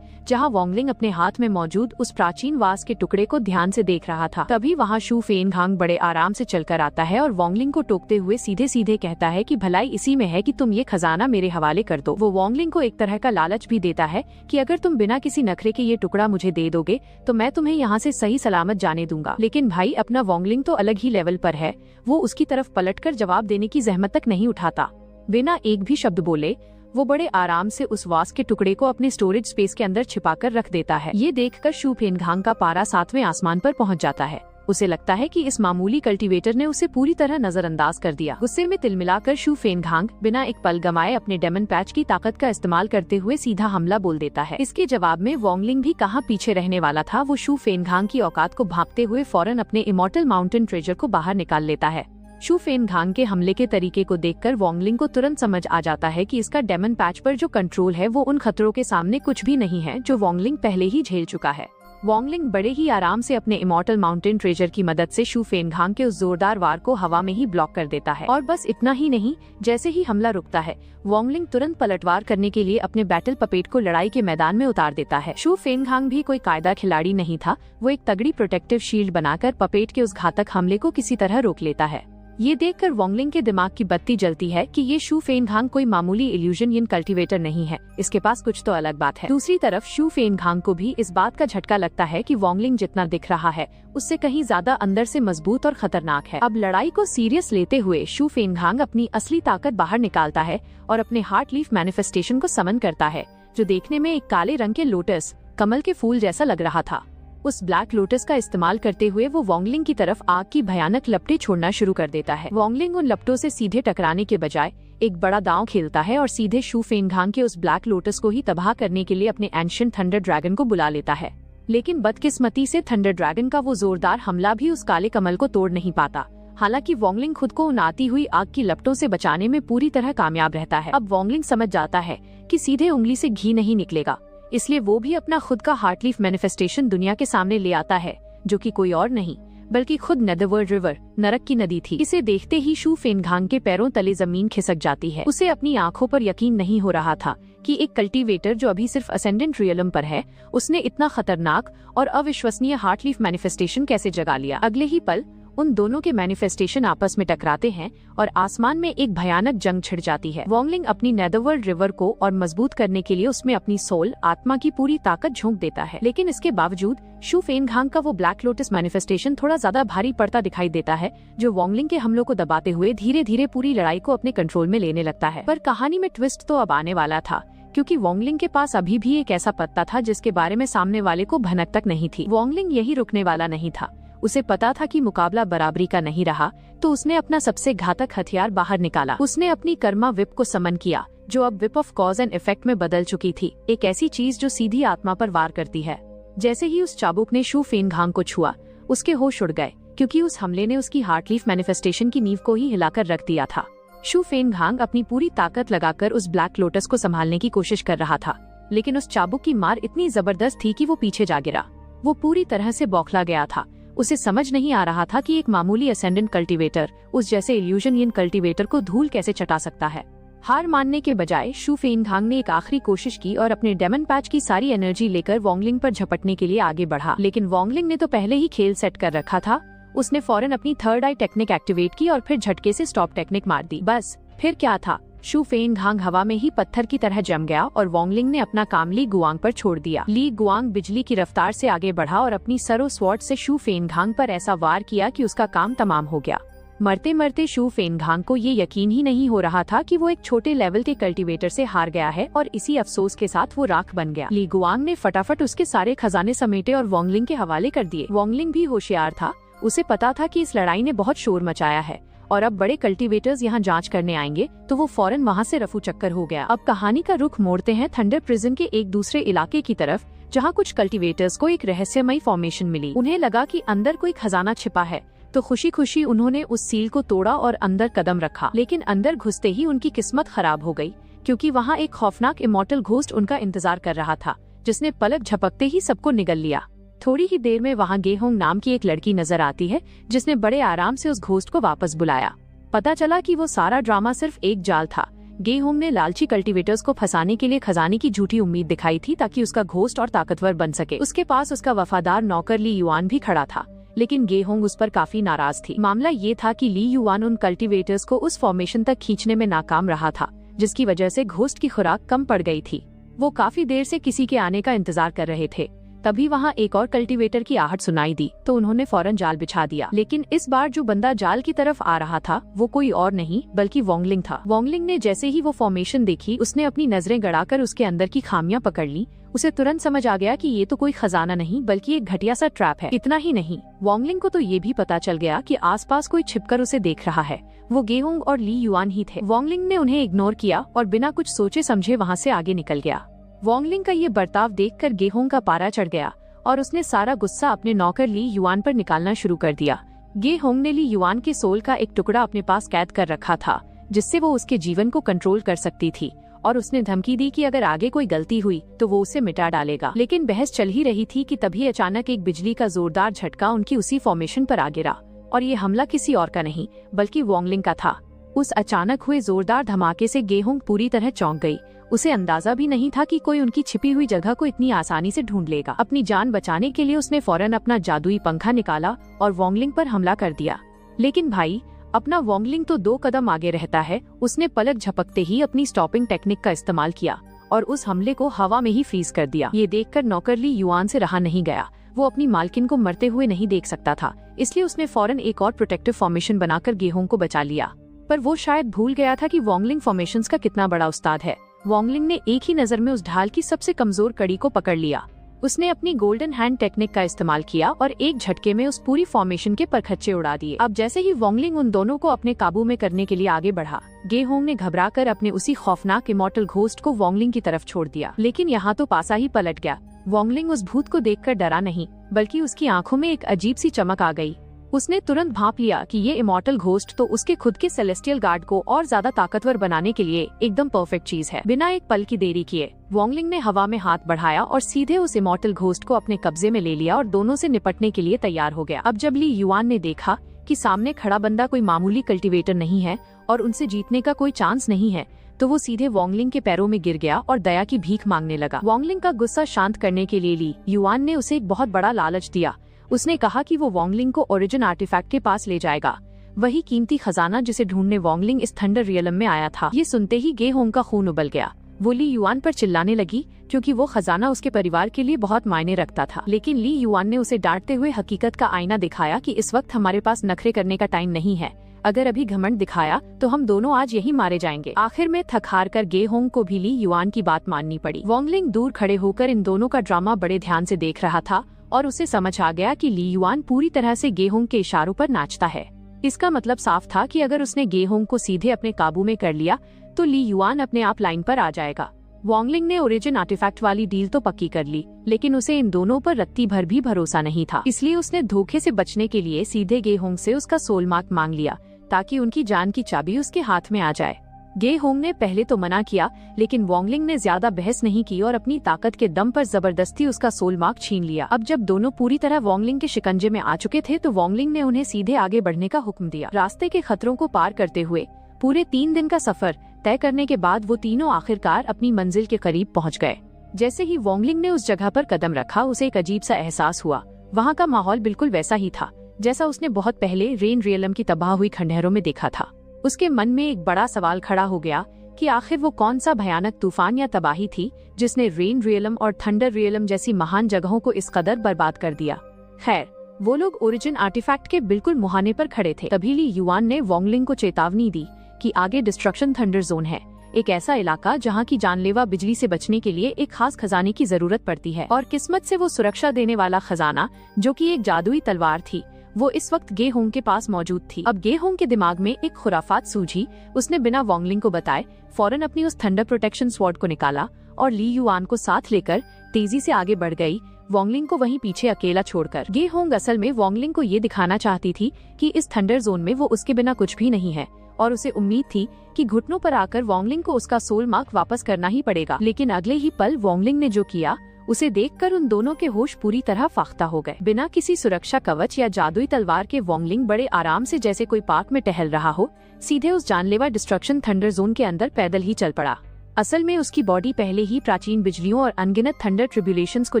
जहाँ वोंगलिंग अपने हाथ में मौजूद उस प्राचीन वास के टुकड़े को ध्यान से देख रहा था। तभी वहाँ शू फेनघांग बड़े आराम से चलकर आता है और वोंगलिंग को टोकते हुए सीधे सीधे कहता है कि भलाई इसी में है कि तुम ये खजाना मेरे हवाले कर दो। वो वोंगलिंग को एक तरह का लालच भी देता है कि अगर तुम बिना किसी नखरे के ये टुकड़ा मुझे दे दोगे तो मैं तुम्हें यहाँ से सही सलामत जाने दूंगा। लेकिन भाई अपना वोंगलिंग तो अलग ही लेवल पर है, वो उसकी तरफ पलटकर जवाब देने की जहमत तक नहीं उठाता। बिना एक भी शब्द बोले वो बड़े आराम से उस वास के टुकड़े को अपने स्टोरेज स्पेस के अंदर छिपाकर रख देता है। ये देखकर शू फेनघांग का पारा 7वें आसमान पर पहुंच जाता है। उसे लगता है कि इस मामूली कल्टीवेटर ने उसे पूरी तरह नजरअंदाज कर दिया। गुस्से में तिलमिलाकर शू फेनघांग बिना एक पल गमाए अपने डेमन पैच की ताकत का इस्तेमाल करते हुए सीधा हमला बोल देता है। इसके जवाब में वोंगलिंग भी कहाँ पीछे रहने वाला था। वो शू फेनघांग की औकात को भांपते हुए फौरन अपने इमॉर्टल माउंटेन ट्रेजर को बाहर निकाल लेता है। शू फेनघांग के हमले के तरीके को देखकर वोंगलिंग को तुरंत समझ आ जाता है कि इसका डेमन पैच पर जो कंट्रोल है वो उन खतरों के सामने कुछ भी नहीं है जो वोंगलिंग पहले ही झेल चुका है। वोंगलिंग बड़े ही आराम से अपने इमॉर्टल माउंटेन ट्रेजर की मदद से शू फेनघांग के उस जोरदार वार को हवा में ही ब्लॉक कर देता है। और बस इतना ही नहीं, जैसे ही हमला रुकता है वोंगलिंग तुरंत पलटवार करने के लिए अपने बैटल पपेट को लड़ाई के मैदान में उतार देता है। शू फेनघांग भी कोई कायदा खिलाड़ी नहीं था। वो एक तगड़ी प्रोटेक्टिव शील्ड बनाकर पपेट के उस घातक हमले को किसी तरह रोक लेता है। ये देखकर वोंगलिंग के दिमाग की बत्ती जलती है कि ये शू फेनघांग कोई मामूली इल्यूजन यन कल्टीवेटर नहीं है, इसके पास कुछ तो अलग बात है। दूसरी तरफ शू फेनघांग को भी इस बात का झटका लगता है कि वोंगलिंग जितना दिख रहा है उससे कहीं ज्यादा अंदर से मजबूत और खतरनाक है। अब लड़ाई को सीरियस लेते हुए शू फेनघांग अपनी असली ताकत बाहर निकालता है और अपने हार्ट लीफ मैनिफेस्टेशन को समन करता है, जो देखने में एक काले रंग के लोटस कमल के फूल जैसा लग रहा था। उस ब्लैक लोटस का इस्तेमाल करते हुए वो वोंगलिंग की तरफ आग की भयानक लपटें छोड़ना शुरू कर देता है। वोंगलिंग उन लपटों से सीधे टकराने के बजाय एक बड़ा दांव खेलता है और सीधे शू फेनघांग के उस ब्लैक लोटस को ही तबाह करने के लिए अपने एंशिएंट थंडर ड्रैगन को बुला लेता है। लेकिन बदकिस्मती से थंडर ड्रैगन का वो जोरदार हमला भी उस काले कमल को तोड़ नहीं पाता। हालांकि वोंगलिंग खुद को उन आती हुई आग की लपटों से बचाने में पूरी तरह कामयाब रहता है। अब वोंगलिंग समझ जाता है कि सीधे उंगली से घी नहीं निकलेगा, इसलिए वो भी अपना खुद का हार्टलीफ मैनिफेस्टेशन दुनिया के सामने ले आता है, जो कि कोई और नहीं बल्कि खुद नेदरवर्ल्ड रिवर नरक की नदी थी। इसे देखते ही शू फेनघांग के पैरों तले जमीन खिसक जाती है। उसे अपनी आंखों पर यकीन नहीं हो रहा था कि एक कल्टीवेटर जो अभी सिर्फ असेंडेंट रियलम पर है उसने इतना खतरनाक और अविश्वसनीय हार्टलीफ मैनिफेस्टेशन कैसे जगा लिया। अगले ही पल उन दोनों के मैनिफेस्टेशन आपस में टकराते हैं और आसमान में एक भयानक जंग छिड़ जाती है। वोंगलिंग अपनी नेदरवर्ल्ड रिवर को और मजबूत करने के लिए उसमें अपनी सोल आत्मा की पूरी ताकत झोंक देता है, लेकिन इसके बावजूद शू फेनघांग का वो ब्लैक लोटस मैनिफेस्टेशन थोड़ा ज्यादा भारी पड़ता दिखाई देता है, जो वोंगलिंग के हमलों को दबाते हुए धीरे धीरे पूरी लड़ाई को अपने कंट्रोल में लेने लगता है। पर कहानी में ट्विस्ट तो अब आने वाला था, क्योंकि वोंगलिंग के पास अभी भी एक ऐसा पत्ता था जिसके बारे में सामने वाले को भनक तक नहीं थी। वोंगलिंग यही रुकने वाला नहीं था। उसे पता था कि मुकाबला बराबरी का नहीं रहा, तो उसने अपना सबसे घातक हथियार बाहर निकाला। उसने अपनी कर्मा विप को समन किया, जो अब whip of cause and effect में बदल चुकी थी, एक ऐसी चीज जो सीधी आत्मा पर वार करती है। जैसे ही उस चाबुक ने शू फेनघांग को छुआ, उसके होश उड़ गए, क्योंकि उस हमले ने उसकी हार्टलीफ मैनिफेस्टेशन की नींव को ही हिलाकर रख दिया था। शू फेनघांग अपनी पूरी ताकत लगाकर उस ब्लैक लोटस को संभालने की कोशिश कर रहा था, लेकिन उस चाबुक की मार इतनी जबरदस्त थी कि वो पीछे जा गिरा। वो पूरी तरह से बौखला गया था। उसे समझ नहीं आ रहा था कि एक मामूली असेंडेंट कल्टीवेटर उस जैसे इल्यूजन कल्टीवेटर को धूल कैसे चटा सकता है। हार मानने के बजाय शू फेनघांग ने एक आखिरी कोशिश की और अपने डेमन पैच की सारी एनर्जी लेकर वोंगलिंग पर झपटने के लिए आगे बढ़ा। लेकिन वोंगलिंग ने तो पहले ही खेल सेट कर रखा था। उसने फौरन अपनी थर्ड आई टेक्निक एक्टिवेट की और फिर झटके से स्टॉप टेक्निक मार दी। बस फिर क्या था, शू फेनघांग हवा में ही पत्थर की तरह जम गया और वोंगलिंग ने अपना काम ली गुआंग पर छोड़ दिया। ली गुआंग बिजली की रफ्तार से आगे बढ़ा और अपनी सरो स्वॉर्ड से शू फेनघांग पर ऐसा वार किया कि उसका काम तमाम हो गया। मरते मरते शू फेनघांग को ये यकीन ही नहीं हो रहा था कि वो एक छोटे लेवल के कल्टीवेटर से हार गया है, और इसी अफसोस के साथ वो राख बन गया। ली गुआंग ने फटाफट उसके सारे खजाने समेटे और वोंगलिंग के हवाले कर दिए। वोंगलिंग भी होशियार था। उसे पता था कि इस लड़ाई ने बहुत शोर मचाया है और अब बड़े कल्टीवेटर्स यहाँ जांच करने आएंगे, तो वो फौरन वहाँ से रफू चक्कर हो गया। अब कहानी का रुख मोड़ते हैं थंडर प्रिजन के एक दूसरे इलाके की तरफ, जहाँ कुछ कल्टीवेटर्स को एक रहस्यमयी फॉर्मेशन मिली। उन्हें लगा कि अंदर कोई खजाना छिपा है, तो खुशी खुशी उन्होंने उस सील को तोड़ा और अंदर कदम रखा। लेकिन अंदर घुसते ही उनकी किस्मत खराब हो गई, क्योंकि वहाँ एक खौफनाक इमॉर्टल घोस्ट उनका इंतजार कर रहा था, जिसने पलक झपकते ही सबको निगल लिया। थोड़ी ही देर में वहाँ गेहोंग नाम की एक लड़की नजर आती है, जिसने बड़े आराम से उस घोस्ट को वापस बुलाया। पता चला कि वो सारा ड्रामा सिर्फ एक जाल था, गे होंग ने लालची कल्टीवेटर्स को फंसाने के लिए खजाने की झूठी उम्मीद दिखाई थी ताकि उसका घोस्ट और ताकतवर बन सके। उसके पास उसका वफादार नौकर ली युआन भी खड़ा था, लेकिन गे होंग उस पर काफी नाराज थी। मामला ये था कि ली युआन उन कल्टीवेटर्स को उस फॉर्मेशन तक खींचने में नाकाम रहा था, जिसकी वजह से घोस्ट की खुराक कम पड़ गई थी। वो काफी देर से किसी के आने का इंतजार कर रहे थे। तभी वहाँ एक और कल्टीवेटर की आहट सुनाई दी तो उन्होंने फौरन जाल बिछा दिया। लेकिन इस बार जो बंदा जाल की तरफ आ रहा था वो कोई और नहीं बल्कि वोंगलिंग था। वोंगलिंग ने जैसे ही वो फॉर्मेशन देखी, उसने अपनी नजरें गड़ाकर उसके अंदर की खामियां पकड़ ली। उसे तुरंत समझ आ गया कि ये तो कोई खजाना नहीं बल्कि एक घटिया सा ट्रैप है। इतना ही नहीं, वोंगलिंग को तो ये भी पता चल गया कि आसपास कोई छिपकर उसे देख रहा है। वो गे होंग और ली युआन ही थे। वोंगलिंग ने उन्हें इग्नोर किया और बिना कुछ सोचे समझे वहाँ से आगे निकल गया। वोंगलिंग का ये बर्ताव देखकर गे होंग का पारा चढ़ गया और उसने सारा गुस्सा अपने नौकर ली युआन पर निकालना शुरू कर दिया। गे होंग ने ली युआन के सोल का एक टुकड़ा अपने पास कैद कर रखा था, जिससे वो उसके जीवन को कंट्रोल कर सकती थी, और उसने धमकी दी कि अगर आगे कोई गलती हुई तो वो उसे मिटा डालेगा। लेकिन बहस चल ही रही थी कि तभी अचानक एक बिजली का जोरदार झटका उनकी उसी फॉर्मेशन पर आ गिरा, और ये हमला किसी और का नहीं बल्कि वोंगलिंग का था। उस अचानक हुए जोरदार धमाके से गे होंग पूरी तरह चौंक गई। उसे अंदाजा भी नहीं था कि कोई उनकी छिपी हुई जगह को इतनी आसानी से ढूंढ लेगा। अपनी जान बचाने के लिए उसने फौरन अपना जादुई पंखा निकाला और वोंगलिंग पर हमला कर दिया। लेकिन भाई, अपना वोंगलिंग तो 2 कदम आगे रहता है। उसने पलक झपकते ही अपनी स्टॉपिंग टेक्निक का इस्तेमाल किया और उस हमले को हवा में ही फ्रीज कर दिया। ये देखकर नौकर ली युआन से रहा नहीं गया। वो अपनी मालकिन को मरते हुए नहीं देख सकता था, इसलिए उसने फौरन एक और प्रोटेक्टिव फॉर्मेशन बनाकर गे होंग को बचा लिया। पर वो शायद भूल गया था कि वोंगलिंग फॉर्मेशंस का कितना बड़ा उस्ताद है। वोंगलिंग ने एक ही नजर में उस ढाल की सबसे कमजोर कड़ी को पकड़ लिया। उसने अपनी गोल्डन हैंड टेक्निक का इस्तेमाल किया और एक झटके में उस पूरी फॉर्मेशन के परखच्चे उड़ा दिए। अब जैसे ही वोंगलिंग उन दोनों को अपने काबू में करने के लिए आगे बढ़ा, गे होंग ने घबराकर अपने उसी खौफनाक इमॉर्टल घोस्ट को वोंगलिंग की तरफ छोड़ दिया। लेकिन यहाँ तो पासा ही पलट गया। वोंगलिंग उस भूत को देखकर डरा नहीं, बल्कि उसकी आंखों में एक अजीब सी चमक आ गई। उसने तुरंत भांप लिया कि ये इमॉर्टल घोस्ट तो उसके खुद के सेलेस्टियल गार्ड को और ज्यादा ताकतवर बनाने के लिए एकदम परफेक्ट चीज है। बिना एक पल की देरी किए वोंगलिंग ने हवा में हाथ बढ़ाया और सीधे उस इमॉर्टल घोस्ट को अपने कब्जे में ले लिया और दोनों से निपटने के लिए तैयार हो गया। अब जब ली युआन ने देखा कि सामने खड़ा बंदा कोई मामूली कल्टीवेटर नहीं है और उनसे जीतने का कोई चांस नहीं है, तो वो सीधे वोंगलिंग के पैरों में गिर गया और दया की भीख मांगने लगा। वोंगलिंग का गुस्सा शांत करने के लिए ली युआन ने उसे एक बहुत बड़ा लालच दिया। उसने कहा कि वो वोंगलिंग को ओरिजिन आर्टिफैक्ट के पास ले जाएगा, वही कीमती खजाना जिसे ढूंढने वोंगलिंग इस थंडर रियलम में आया था। ये सुनते ही गे होंग का खून उबल गया। वो ली युआन पर चिल्लाने लगी क्योंकि वो खजाना उसके परिवार के लिए बहुत मायने रखता था। लेकिन ली युआन ने उसे डांटते हुए हकीकत का आईना दिखाया कि इस वक्त हमारे पास नखरे करने का टाइम नहीं है। अगर अभी घमंड दिखाया तो हम दोनों आज यही मारे जाएंगे। आखिर में थक हार कर गे होंग को भी ली युआन की बात माननी पड़ी। वोंगलिंग दूर खड़े होकर इन दोनों का ड्रामा बड़े ध्यान से देख रहा था और उसे समझ आ गया कि ली युआन पूरी तरह से गे होंग के इशारों पर नाचता है। इसका मतलब साफ था कि अगर उसने गे होंग को सीधे अपने काबू में कर लिया तो ली युआन अपने आप लाइन पर आ जाएगा। वोंगलिंग ने ओरिजिन आर्टिफैक्ट वाली डील तो पक्की कर ली, लेकिन उसे इन दोनों पर रत्ती भर भी भरोसा नहीं था। इसलिए उसने धोखे से बचने के लिए सीधे गे होंग से उसका सोल मार्क मांग लिया ताकि उनकी जान की चाबी उसके हाथ में आ जाए। गे होंग ने पहले तो मना किया, लेकिन वोंगलिंग ने ज्यादा बहस नहीं की और अपनी ताकत के दम पर जबरदस्ती उसका सोल मार्क छीन लिया। अब जब दोनों पूरी तरह वोंगलिंग के शिकंजे में आ चुके थे तो वोंगलिंग ने उन्हें सीधे आगे बढ़ने का हुक्म दिया। रास्ते के खतरों को पार करते हुए पूरे 3 दिन का सफर तय करने के बाद वो तीनों आखिरकार अपनी मंजिल के करीब पहुंच गए। जैसे ही वोंगलिंग ने उस जगह पर कदम रखा, उसे एक अजीब सा एहसास हुआ। वहाँ का माहौल बिल्कुल वैसा ही था जैसा उसने बहुत पहले रेन रियलम की तबाह हुई खंडहरों में देखा था। उसके मन में एक बड़ा सवाल खड़ा हो गया कि आखिर वो कौन सा भयानक तूफान या तबाही थी जिसने रेन रियलम और थंडर रियलम जैसी महान जगहों को इस कदर बर्बाद कर दिया। खैर, वो लोग ओरिजिन आर्टिफैक्ट के बिल्कुल मुहाने पर खड़े थे। तभी ली युआन ने वोंगलिंग को चेतावनी दी कि आगे डिस्ट्रक्शन थंडर जोन है, एक ऐसा इलाका जहाँ की जानलेवा बिजली से बचने के लिए एक खास खजाने की जरूरत पड़ती है। और किस्मत से वो सुरक्षा देने वाला खजाना, जो कि एक जादुई तलवार थी, वो इस वक्त गे होंग के पास मौजूद थी। अब गे होंग के दिमाग में एक खुराफात सूझी। उसने बिना वोंगलिंग को बताए फौरन अपनी उस थंडर प्रोटेक्शन स्वॉर्ड को निकाला और ली युआन को साथ लेकर तेजी से आगे बढ़ गई, वोंगलिंग को वहीं पीछे अकेला छोड़कर। गे होंग असल में वोंगलिंग को ये दिखाना चाहती थी कि इस थंडर जोन में वो उसके बिना कुछ भी नहीं है, और उसे उम्मीद थी कि घुटनों पर आकर वोंगलिंग को उसका सोल मार्क वापस करना ही पड़ेगा। लेकिन अगले ही पल वोंगलिंग ने जो किया, उसे देखकर उन दोनों के होश पूरी तरह फाख्ता हो गए। बिना किसी सुरक्षा कवच या जादुई तलवार के वोंगलिंग बड़े आराम से जैसे कोई पार्क में टहल रहा हो, सीधे उस जानलेवा डिस्ट्रक्शन थंडर जोन के अंदर पैदल ही चल पड़ा। असल में उसकी बॉडी पहले ही प्राचीन बिजलियों और अनगिनत थंडर ट्रिब्यूलेशंस को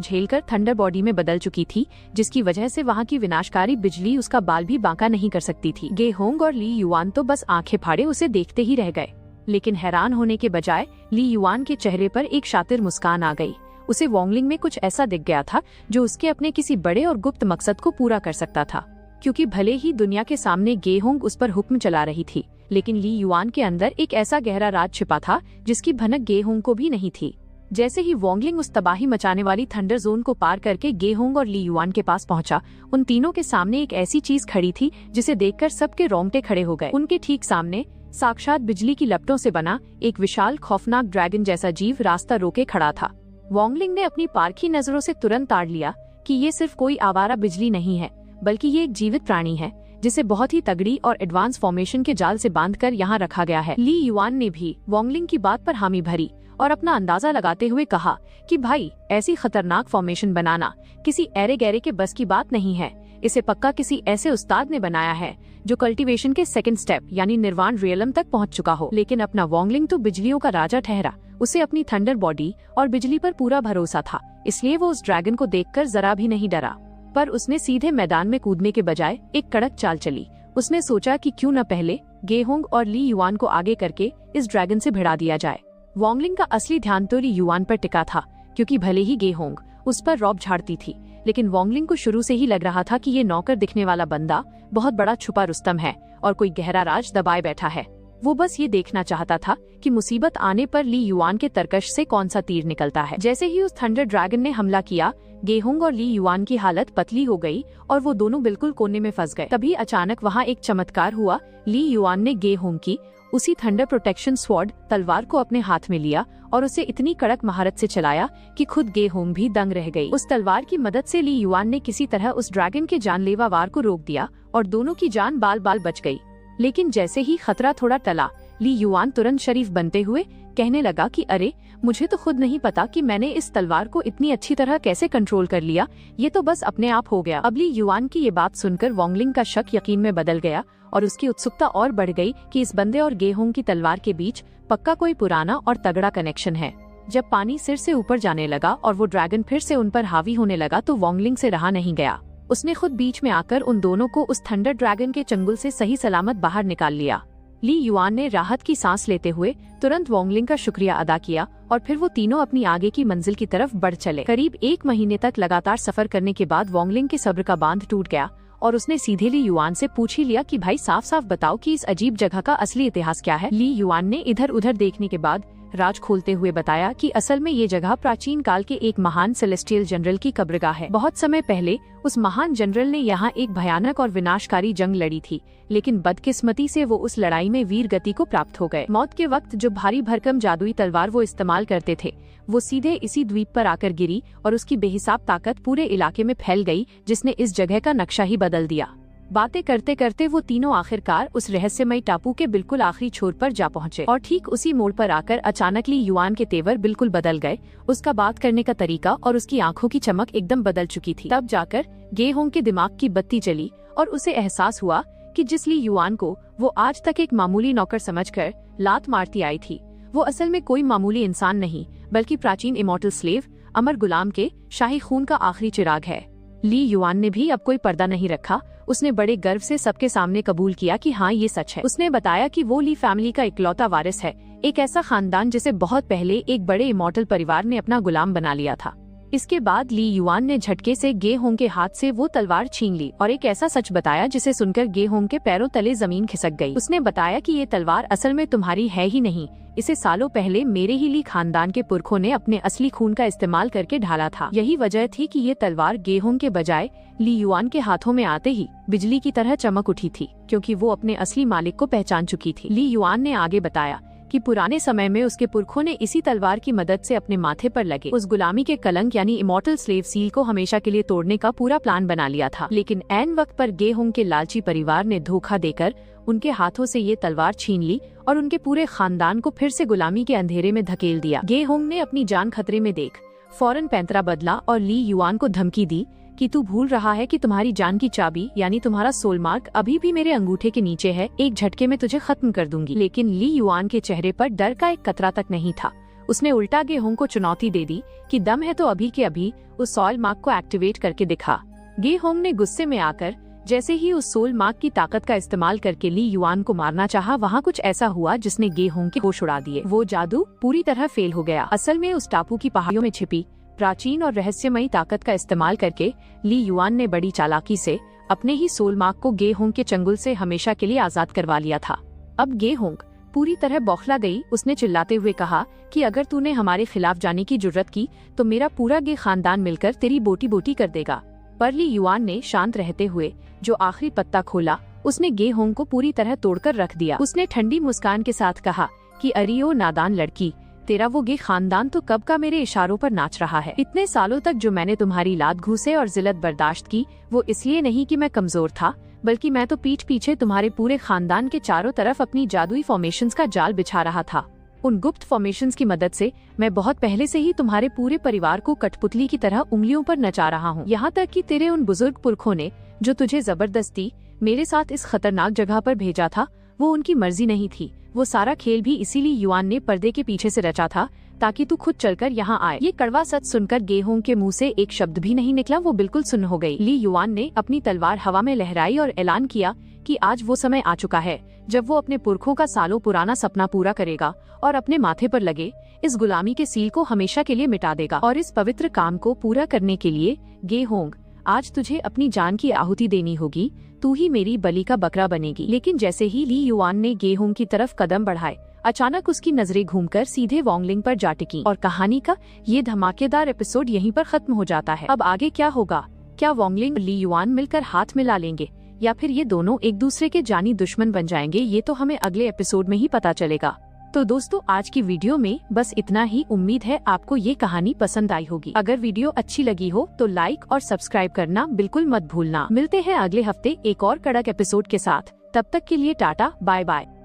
झेलकर थंडर बॉडी में बदल चुकी थी, जिसकी वजह से वहाँ की विनाशकारी बिजली उसका बाल भी बांका नहीं कर सकती थी। गे होंग और ली युआन तो बस आंखें फाड़े उसे देखते ही रह गए, लेकिन हैरान होने के बजाय ली युआन के चेहरे पर एक शातिर मुस्कान आ गई। उसे वोंगलिंग में कुछ ऐसा दिख गया था जो उसके अपने किसी बड़े और गुप्त मकसद को पूरा कर सकता था। क्योंकि भले ही दुनिया के सामने गे होंग उस पर हुक्म चला रही थी, लेकिन ली युआन के अंदर एक ऐसा गहरा राज छिपा था जिसकी भनक गे होंग को भी नहीं थी। जैसे ही वोंगलिंग उस तबाही मचाने वाली थंडर जोन को पार करके गे होंग और ली युआन के पास पहुंचा, उन तीनों के सामने एक ऐसी चीज खड़ी थी जिसे देखकर सबके रोंगटे खड़े हो गए। उनके ठीक सामने साक्षात बिजली की लपटों से बना एक विशाल खौफनाक ड्रैगन जैसा जीव रास्ता रोके खड़ा था। वोंगलिंग ने अपनी पारखी नजरों से तुरंत ताड़ लिया कि ये सिर्फ कोई आवारा बिजली नहीं है, बल्कि ये एक जीवित प्राणी है जिसे बहुत ही तगड़ी और एडवांस फॉर्मेशन के जाल से बांधकर यहाँ रखा गया है। ली युआन ने भी वोंगलिंग की बात पर हामी भरी और अपना अंदाजा लगाते हुए कहा कि भाई, ऐसी खतरनाक फॉर्मेशन बनाना किसी ऐरे गैरे के बस की बात नहीं है। इसे पक्का किसी ऐसे उस्ताद ने बनाया है जो कल्टीवेशन के सेकंड स्टेप यानी निर्वाण रियलम तक पहुंच चुका हो। लेकिन अपना वोंगलिंग तो बिजलियों का राजा ठहरा। उसे अपनी थंडर बॉडी और बिजली पर पूरा भरोसा था, इसलिए वो उस ड्रैगन को देखकर जरा भी नहीं डरा। पर उसने सीधे मैदान में कूदने के बजाय एक कड़क चाल चली। उसने सोचा कि क्यों न पहले गे होंग और ली युआन को आगे करके इस ड्रैगन से भिड़ा दिया जाए। वोंगलिंग का असली ध्यान तो ली युआन पर टिका था, क्योंकि भले ही गे होंग उस पर रौब झाड़ती थी, लेकिन वोंगलिंग को शुरू से ही लग रहा था कि ये नौकर दिखने वाला बंदा बहुत बड़ा छुपा रुस्तम है और कोई गहरा राज दबाए बैठा है। वो बस ये देखना चाहता था कि मुसीबत आने पर ली युआन के तरकश से कौन सा तीर निकलता है। जैसे ही उस थंडर ड्रैगन ने हमला किया, गे होंग और ली युआन की हालत पतली हो गई और वो दोनों बिल्कुल कोने में फंस गए। तभी अचानक वहाँ एक चमत्कार हुआ। ली युआन ने गे होंग की उसी थंडर प्रोटेक्शन स्वॉर्ड तलवार को अपने हाथ में लिया और उसे इतनी कड़क महारत से चलाया कि खुद गे होंग भी दंग रह गई। उस तलवार की मदद से ली युआन ने किसी तरह उस ड्रैगन के जानलेवा वार को रोक दिया और दोनों की जान बाल बाल बच गई। लेकिन जैसे ही खतरा थोड़ा टला, ली युआन तुरंत शरीफ बनते हुए कहने लगा कि अरे, मुझे तो खुद नहीं पता कि मैंने इस तलवार को इतनी अच्छी तरह कैसे कंट्रोल कर लिया, ये तो बस अपने आप हो गया। अब ली युआन की ये बात सुनकर वोंगलिंग का शक यकीन में बदल गया और उसकी उत्सुकता और बढ़ गई कि इस बंदे और गे होंग की तलवार के बीच पक्का कोई पुराना और तगड़ा कनेक्शन है। जब पानी सिर से ऊपर जाने लगा और वो ड्रैगन फिर से उन पर हावी होने लगा तो वोंगलिंग से रहा नहीं गया। उसने खुद बीच में आकर उन दोनों को उस थंडर ड्रैगन के चंगुल से सही सलामत बाहर निकाल लिया। ली युआन ने राहत की सांस लेते हुए तुरंत वोंगलिंग का शुक्रिया अदा किया और फिर वो तीनों अपनी आगे की मंजिल की तरफ बढ़ चले। करीब 1 महीने तक लगातार सफर करने के बाद वोंगलिंग के सब्र का बांध टूट गया और उसने सीधे ली युआन से पूछ ही लिया कि भाई, साफ साफ बताओ कि इस अजीब जगह का असली इतिहास क्या है। ली युआन ने इधर उधर देखने के बाद राज खोलते हुए बताया कि असल में ये जगह प्राचीन काल के एक महान सेलेस्टियल जनरल की कब्रगाह है। बहुत समय पहले उस महान जनरल ने यहाँ एक भयानक और विनाशकारी जंग लड़ी थी, लेकिन बदकिस्मती से वो उस लड़ाई में वीर गति को प्राप्त हो गए। मौत के वक्त जो भारी भरकम जादुई तलवार वो इस्तेमाल करते थे, वो सीधे इसी द्वीप पर आकर गिरी और उसकी बेहिसाब ताकत पूरे इलाके में फैल गई, जिसने इस जगह का नक्शा ही बदल दिया। बातें करते करते वो तीनों आखिरकार उस रहस्यमयी टापू के बिल्कुल आखिरी छोर पर जा पहुँचे और ठीक उसी मोड़ पर आकर अचानक ली युआन के तेवर बिल्कुल बदल गए। उसका बात करने का तरीका और उसकी आंखों की चमक एकदम बदल चुकी थी। तब जाकर गे होंग के दिमाग की बत्ती जली और उसे एहसास हुआ कि जिस ली युआन को वो आज तक एक मामूली नौकर समझकर लात मारती आई थी, वो असल में कोई मामूली इंसान नहीं, बल्कि प्राचीन इमॉर्टल स्लेव, अमर गुलाम के शाही खून का आखिरी चिराग है। ली युआन ने भी अब कोई पर्दा नहीं रखा। उसने बड़े गर्व से सबके सामने कबूल किया कि हाँ, ये सच है। उसने बताया कि वो ली फैमिली का इकलौता वारिस है, एक ऐसा खानदान जिसे बहुत पहले एक बड़े इमॉर्टल परिवार ने अपना गुलाम बना लिया था। इसके बाद ली युआन ने झटके से गे होंग के हाथ से वो तलवार छीन ली और एक ऐसा सच बताया जिसे सुनकर गे होंग के पैरों तले जमीन खिसक गई। उसने बताया कि ये तलवार असल में तुम्हारी है ही नहीं, इसे सालों पहले मेरे ही ली खानदान के पुरखों ने अपने असली खून का इस्तेमाल करके ढाला था। यही वजह थी कि ये तलवार गे होंग के बजाय ली युआन के हाथों में आते ही बिजली की तरह चमक उठी थी, क्योंकि वो अपने असली मालिक को पहचान चुकी थी। ली युआन ने आगे बताया कि पुराने समय में उसके पुरखों ने इसी तलवार की मदद से अपने माथे पर लगे उस गुलामी के कलंक यानी इमॉर्टल स्लेव सील को हमेशा के लिए तोड़ने का पूरा प्लान बना लिया था। लेकिन ऐन वक्त पर गे होंग के लालची परिवार ने धोखा देकर उनके हाथों से ये तलवार छीन ली और उनके पूरे खानदान को फिर से गुलामी के अंधेरे में धकेल दिया। गे होंग ने अपनी जान खतरे में देख फौरन पैंतरा बदला और ली युआन को धमकी दी कि तू भूल रहा है कि तुम्हारी जान की चाबी यानी तुम्हारा सोल मार्क अभी भी मेरे अंगूठे के नीचे है, एक झटके में तुझे खत्म कर दूंगी। लेकिन ली युआन के चेहरे पर डर का एक कतरा तक नहीं था। उसने उल्टा गे होंग को चुनौती दे दी कि दम है तो अभी के अभी उस सोल मार्क को एक्टिवेट करके दिखा। गे होंग ने गुस्से में आकर जैसे ही उस सोल मार्क की ताकत का इस्तेमाल करके ली युआन को मारना चाहा, वहाँ कुछ ऐसा हुआ जिसने गे होंग के होश उड़ा दिए। वो जादू पूरी तरह फेल हो गया। असल में उस टापू की पहाड़ियों में छिपी प्राचीन और रहस्यमयी ताकत का इस्तेमाल करके ली युआन ने बड़ी चालाकी से अपने ही सोल मार्क को गे होंग के चंगुल से हमेशा के लिए आजाद करवा लिया था। अब गे होंग पूरी तरह बौखला गई। उसने चिल्लाते हुए कहा कि अगर तूने हमारे खिलाफ जाने की जुर्रत की तो मेरा पूरा गे खानदान मिलकर तेरी बोटी बोटी कर देगा। पर ली युआन ने शांत रहते हुए जो आखिरी पत्ता खोला उसने गे होंग को पूरी तरह तोड़कर रख दिया। उसने ठंडी मुस्कान के साथ कहा कि अरे ओ नादान लड़की, तेरा वो गे खानदान तो कब का मेरे इशारों पर नाच रहा है। इतने सालों तक जो मैंने तुम्हारी लात घूसे और जिल्लत बर्दाश्त की वो इसलिए नहीं कि मैं कमजोर था, बल्कि मैं तो पीठ पीछे तुम्हारे पूरे खानदान के चारों तरफ अपनी जादुई फॉर्मेशंस का जाल बिछा रहा था। उन गुप्त फॉर्मेशंस की मदद से मैं बहुत पहले से ही तुम्हारे पूरे परिवार को कठपुतली की तरह उंगलियों पर नचा रहा हूँ। यहाँ तक कि तेरे उन बुजुर्ग पुरखों ने जो तुझे जबरदस्ती मेरे साथ इस खतरनाक जगह पर भेजा था, वो उनकी मर्जी नहीं थी। वो सारा खेल भी इसीलिए युआन ने पर्दे के पीछे से रचा था ताकि तू खुद चलकर यहाँ आए। ये कड़वा सच सुनकर गे होंग के मुंह से एक शब्द भी नहीं निकला। वो बिल्कुल सुन्न हो गई। ली युआन ने अपनी तलवार हवा में लहराई और ऐलान किया कि आज वो समय आ चुका है जब वो अपने पुरखों का सालों पुराना सपना पूरा करेगा और अपने माथे पर लगे इस गुलामी के सील को हमेशा के लिए मिटा देगा। और इस पवित्र काम को पूरा करने के लिए गे होंग, आज तुझे अपनी जान की आहुति देनी होगी। तू ही मेरी बलि का बकरा बनेगी। लेकिन जैसे ही ली युआन ने गे होंग की तरफ कदम बढ़ाए, अचानक उसकी नजरें घूमकर सीधे वोंगलिंग पर जा टिकी और कहानी का ये धमाकेदार एपिसोड यहीं पर खत्म हो जाता है। अब आगे क्या होगा? क्या वोंगलिंग और ली युआन मिलकर हाथ मिला लेंगे या फिर ये दोनों एक दूसरे के जानी दुश्मन बन जाएंगे? ये तो हमें अगले एपिसोड में ही पता चलेगा। तो दोस्तों, आज की वीडियो में बस इतना ही। उम्मीद है आपको ये कहानी पसंद आई होगी। अगर वीडियो अच्छी लगी हो तो लाइक और सब्सक्राइब करना बिल्कुल मत भूलना। मिलते हैं अगले हफ्ते एक और कड़क एपिसोड के साथ। तब तक के लिए टाटा बाय बाय।